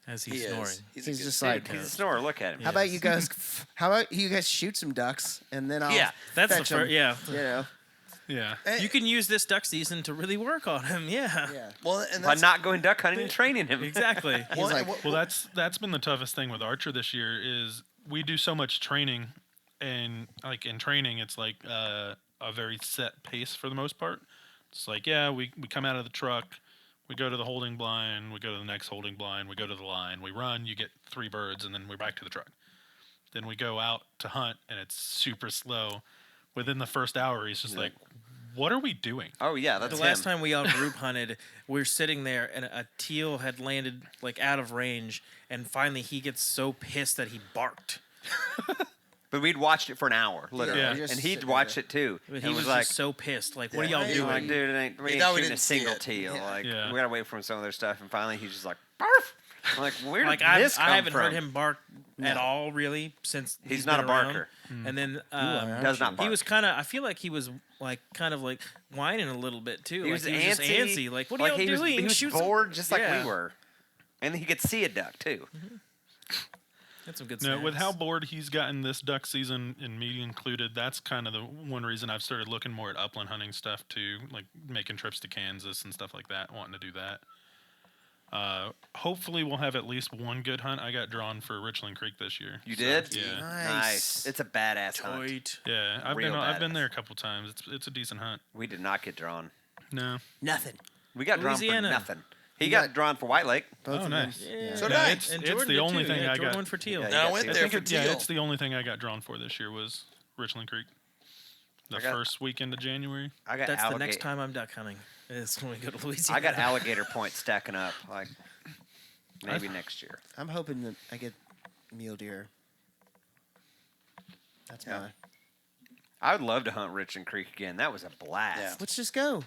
As He he's snoring. is. He's He's a just good like- kid. He's a snorer. Look at him. How about you guys? How about you guys shoot some ducks and then I'll Yeah, That's the fetch first. 'em, Yeah. You know. Yeah. You can use this duck season to really work on him. Yeah. Yeah. Well, and By that's not going duck hunting and training him. Exactly. well, like- and what- Well, that's been the toughest thing with Archer this year is we do so much training, and like in training, it's like a very set pace for the most part. It's like we come out of the truck, we go to the holding blind, we go to the next holding blind, we go to the line, we run, you get 3 birds, and then we're back to the truck. Then we go out to hunt, and it's super slow. Within the first hour, he's just like, "What are we doing?" Oh yeah, that's The last him. time we all group hunted, we were sitting there and a teal had landed like out of range, and finally he gets so pissed that he barked. But we'd watched it for an hour, literally, Yeah. Just and he'd sitting watched there. it too. But And he was like, just so pissed. Like, what are Yeah, y'all right. you're doing? like, dude, we He ain't thought we shooting a didn't see single it. teal. Yeah. Like, Yeah. we gotta wait for some of their stuff. And finally, he's just like, barf. I'm like, where Like did I this come haven't from? heard him bark at all really since He's been not a around. barker. And then Does not bark. he was kind of. I feel like he was like kind of like whining a little bit too. He like was he was just antsy. Like, what are y'all he was, doing? He was Shoot some- bored, just like Yeah. we were. And he could see a duck too. That's some good. No, with snacks. how bored he's gotten this duck season, and me included, that's kind of the one reason I've started looking more at upland hunting stuff too, like making trips to Kansas and stuff like that, wanting to do that. Hopefully, we'll have at least one good hunt. I got drawn for Richland Creek this year. You So, did? Yeah, Nice. It's a badass hunt. Toit. yeah. I've Real been badass. there a couple times. It's a decent hunt. We did not get drawn. No, Nothing. We got drawn for Louisiana. nothing. He You got got- drawn for White Lake. Both Oh, of them. nice. Yeah. So Yeah, nice. it's, And it's Jordan the did only too. thing Yeah, I Jordan got. went for teal. Yeah, And I got went to. there I for think yeah, teal. it's the only thing I got drawn for this year was Richland Creek. The I got- first weekend of January. I got That's the next alligator. time I'm duck hunting. Is when we go to Louisiana. I got alligator points stacking up. Like maybe next year. I'm hoping that I get mule deer. That's Yeah. mine. I would love to hunt Richland Creek again. That was a blast. Yeah. Let's just go.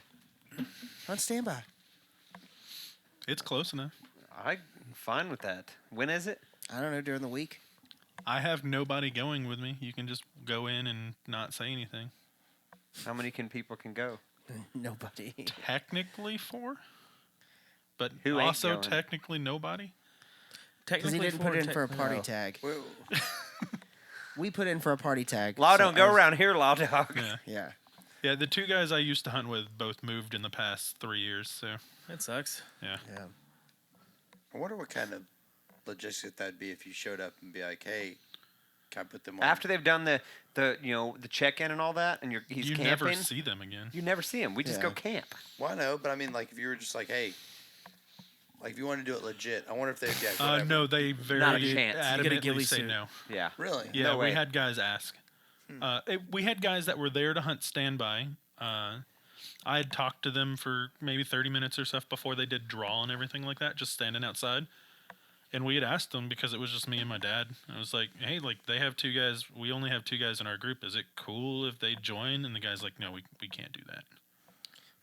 On standby. It's close enough. I'm fine with that. When is it? I don't know, during the week. I have nobody going with me. You can just go in and not say anything. How many people can go? Nobody. Technically 4, but Who ain't also going? technically nobody. Because he Technically didn't put in for a technically- party no. tag. Whoa. We put in for a party tag. Law so don't I go was- around here, Law dog. Yeah, Yeah. yeah. The 2 guys I used to hunt with both moved in the past 3 years. So That sucks. yeah, Yeah. I wonder what kind of logistics that'd be if you showed up and be like, "Hey, can I put them on?" After they've done the the check in and all that, and he's you camping, never see them again. you never see him. We just Yeah. go camp. Well, I know, but I mean, like, if you were just like, "Hey," like if you want to do it legit, I wonder if they'd be like, "Whatever." No, they very Not a chance. You get a adamantly ghillie say suit. no. Yeah. Really? Yeah, No way. we had guys ask. We had guys that were there to hunt standby. I had talked to them for maybe 30 minutes or stuff before they did draw and everything like that, just standing outside. And we had asked them because it was just me and my dad. I was like, hey, like they have 2 guys. We only have 2 guys in our group. Is it cool if they join? And the guy's like, no, we can't do that.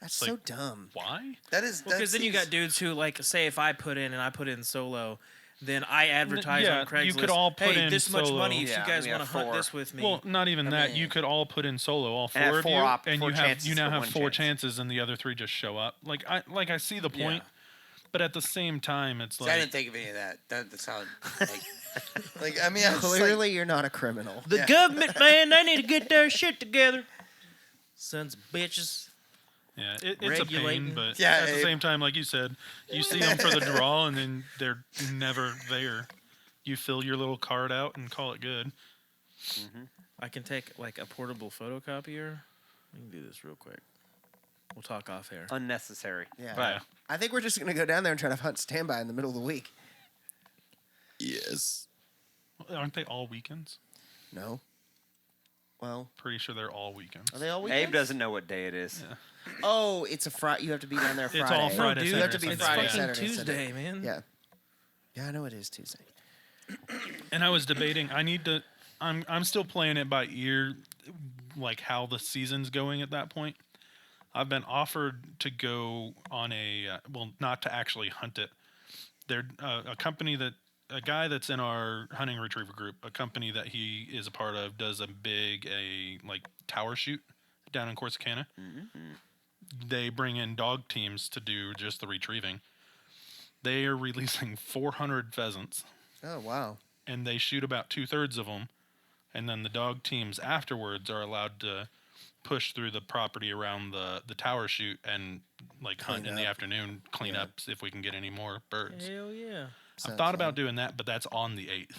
That's Like- so dumb. Why? That is Because then you got dudes who like say if I put in and I put in solo, then I advertise yeah, on Craigslist. you could all put hey, in this much solo. money if Yeah, you guys we want to have hunt 4. this with me. Well, not even that. mean- You could all put in solo, all And have 4 of you, 4 and four you have chances you now for have one 4 chance. chances, and the other 3 just show up. Like I see the point, Yeah. but at the same time, it's I like didn't think of any of that. That sounded like I mean, I was just Clearly, you're not a criminal. the Yeah. government, man, they need to get their shit together. Sons of bitches. yeah, it's a pain, regulating. but Yeah, at the it- same time, like you said, you see them for the draw, and then they're never there. You fill your little card out and call it good. I can take like a portable photocopier. We can do this real quick. We'll talk off air. Unnecessary. Yeah. But I think we're just going to go down there and try to hunt standby in the middle of the week. Yes. aren't they all weekends? No. Well, Pretty sure they're all weekends. are they all weekends? Abe doesn't know what day it is. Yeah. Oh, it's a Friday. You have to be down there Friday. It's all Friday, dude, You have to be Saturday, it's Friday, fucking Sunday. Saturday, Tuesday, Sunday. man. Yeah. Yeah, I know it is Tuesday. And I was debating. I need to. I'm still playing it by ear, like how the season's going at that point. I've been offered to go on a not to actually hunt it. They're a company that a guy that's in our hunting retriever group, a company that he is a part of, does a big like tower shoot down in Corsicana. Mm-hmm. They bring in dog teams to do just the retrieving. They are releasing 400 pheasants. Oh, wow. And they shoot about 2/3 of them, and then the dog teams afterwards are allowed to push through the property around the tower shoot and like hunt in the afternoon, clean up if we can get any more birds. Hell yeah. I've thought about doing that, but that's on the 8th.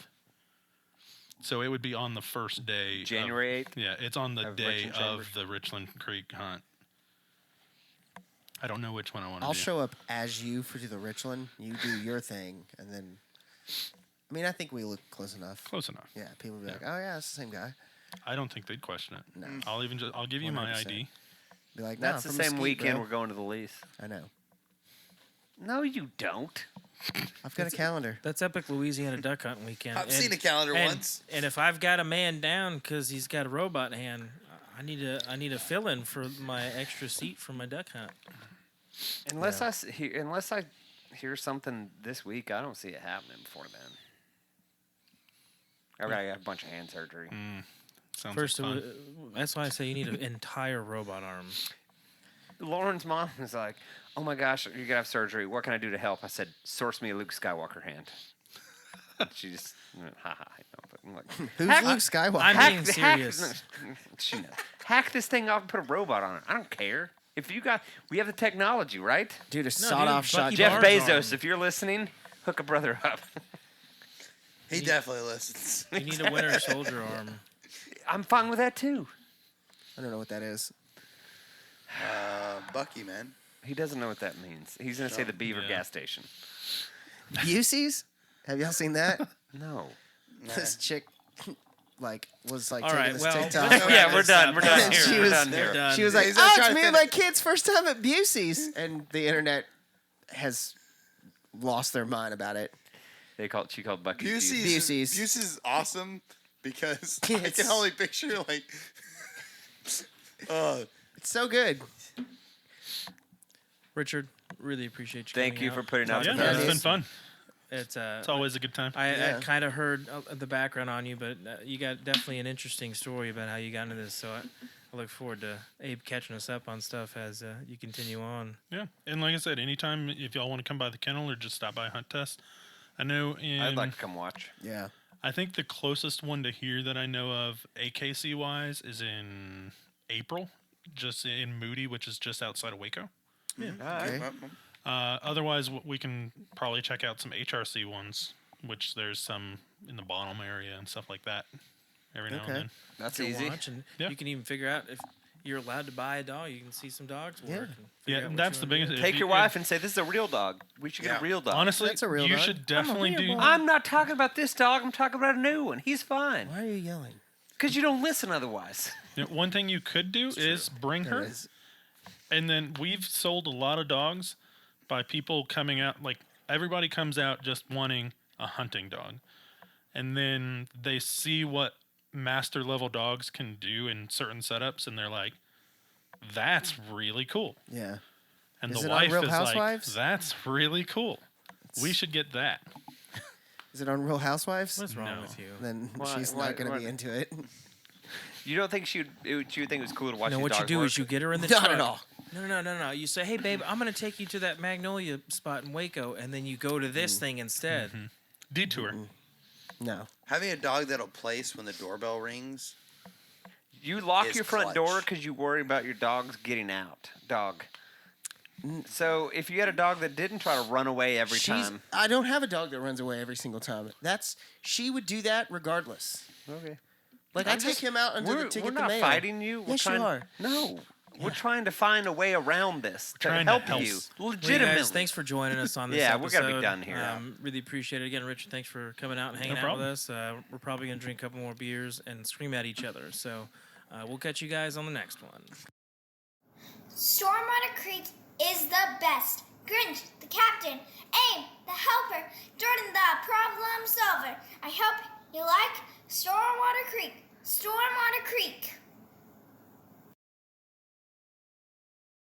So it would be on the first day. January 8th? Yeah, it's on the day Richland of Chambers. the Richland Creek hunt. I don't know which one I want to do. I'll show up as you for the Richland. You do your thing, and then... I mean, I think we look close enough. Close enough. Yeah, people will be like, oh, yeah, it's the same guy. I don't think they'd question it. No. I'll give you my 100%. ID. Be like, no, That's the from same Mesquite, weekend bro. we're going to the lease. I know. No, you don't. I've got a calendar. That's Epic Louisiana Duck Hunting Weekend. I've seen a calendar once. And if I've got a man down because he's got a robot hand, I need a fill-in for my extra seat for my duck hunt. Unless I hear something this week, I don't see it happening before then. I got a bunch of hand surgery. Sounds First, like fun. that's why I say you need an entire robot arm. Lauren's mom was like, "Oh my gosh, you're gonna have surgery. What can I do to help?" I said, "Source me a Luke Skywalker hand." She just, ha ha. I know, but I'm like, Who's Luke Skywalker? I'm being serious. She knows. Hack this thing off and put a robot on it. I don't care. If we have the technology, right? Dude, a sawed-off shotgun. Bucky Jeff Barnes Bezos, arm. if you're listening, hook a brother up. He definitely listens. You need a Winter Soldier arm. I'm fine with that too. I don't know what that is. Bucky, man. He doesn't know what that means. He's gonna say the Beaver Yeah. gas station. Busey's? Have y'all seen that? No. This chick, was All taking right, this well, TikTok. let's Yeah, wrap we're this done. up. We're done She here. We're was- done They're here. done. She was like, He's not oh, trying it's to me and my finish. kids' first time at Busey's. And the internet has lost their mind about it. She called Bucky. Busey's Busey's. is awesome because I It's- can only picture It's so good. Richard, really appreciate you. Thank coming you out. for putting out Yeah, the Yeah, it's it been is. fun. It's It's always a good time. I Yeah. kind of heard the background on you, but you got definitely an interesting story about how you got into this. So I look forward to Abe catching us up on stuff as you continue on. Yeah, and like I said, anytime if y'all want to come by the kennel or just stop by Hunt Test, I know I'd like to come watch. Yeah. I think the closest one to here that I know of AKC wise is in April, just in Moody, which is just outside of Waco. Okay. Otherwise, we can probably check out some HRC ones, which there's some in the Bonham area and stuff like that. Every now Okay. and then. That's to easy. watch, and Yeah. you can even figure out if you're allowed to buy a dog. You can see some dogs work. Yeah. and figure Yeah, out what that's you the wanna do. biggest. Take your wife and say, "This is a real dog. We should get Yeah. a real dog." Honestly, That's a real you dog. should definitely do. I'm not talking about this dog. I'm talking about a new one. He's fine. Why are you yelling? Because you don't listen otherwise. One thing you could do is bring her. There is. And then we've sold a lot of dogs by people coming out, like everybody comes out just wanting a hunting dog. And then they see what master level dogs can do in certain setups and they're like, that's really cool. Yeah. And Is the it on wife Real is Housewives? like, that's really cool. We should get that. Is it on Real Housewives? What's wrong No. with you? Then Why- she's why- not going to why- be into it. You don't think she would think it was cool to watch No, these what you dogs do work? is you get her in the Not truck. at all. No. You say, "Hey, babe, I'm going to take you to that Magnolia spot in Waco," and then you go to this thing instead. Detour. No. having a dog that'll place when the doorbell rings. You lock is your front clutch. door because you worry about your dogs getting out. Dog. So if you had a dog that didn't try to run away every time. I don't have a dog that runs away every single time. She would do that regardless. Okay. Like I take him out under the We're ticket not the mail. fighting you. We're Yes, you trying, are. No. We're trying to find a way around this to help you. Legitimately. Well, guys, thanks for joining us on this episode. We're going to be done here. Really appreciate it. Again, Richard, thanks for coming out and hanging out with us. We're probably going to drink a couple more beers and scream at each other. So we'll catch you guys on the next one. Stormwater Creek is the best. Grinch, the captain. Aim, the helper. Jordan, the problem solver. I hope you like Stormwater Creek. Stormwater Creek.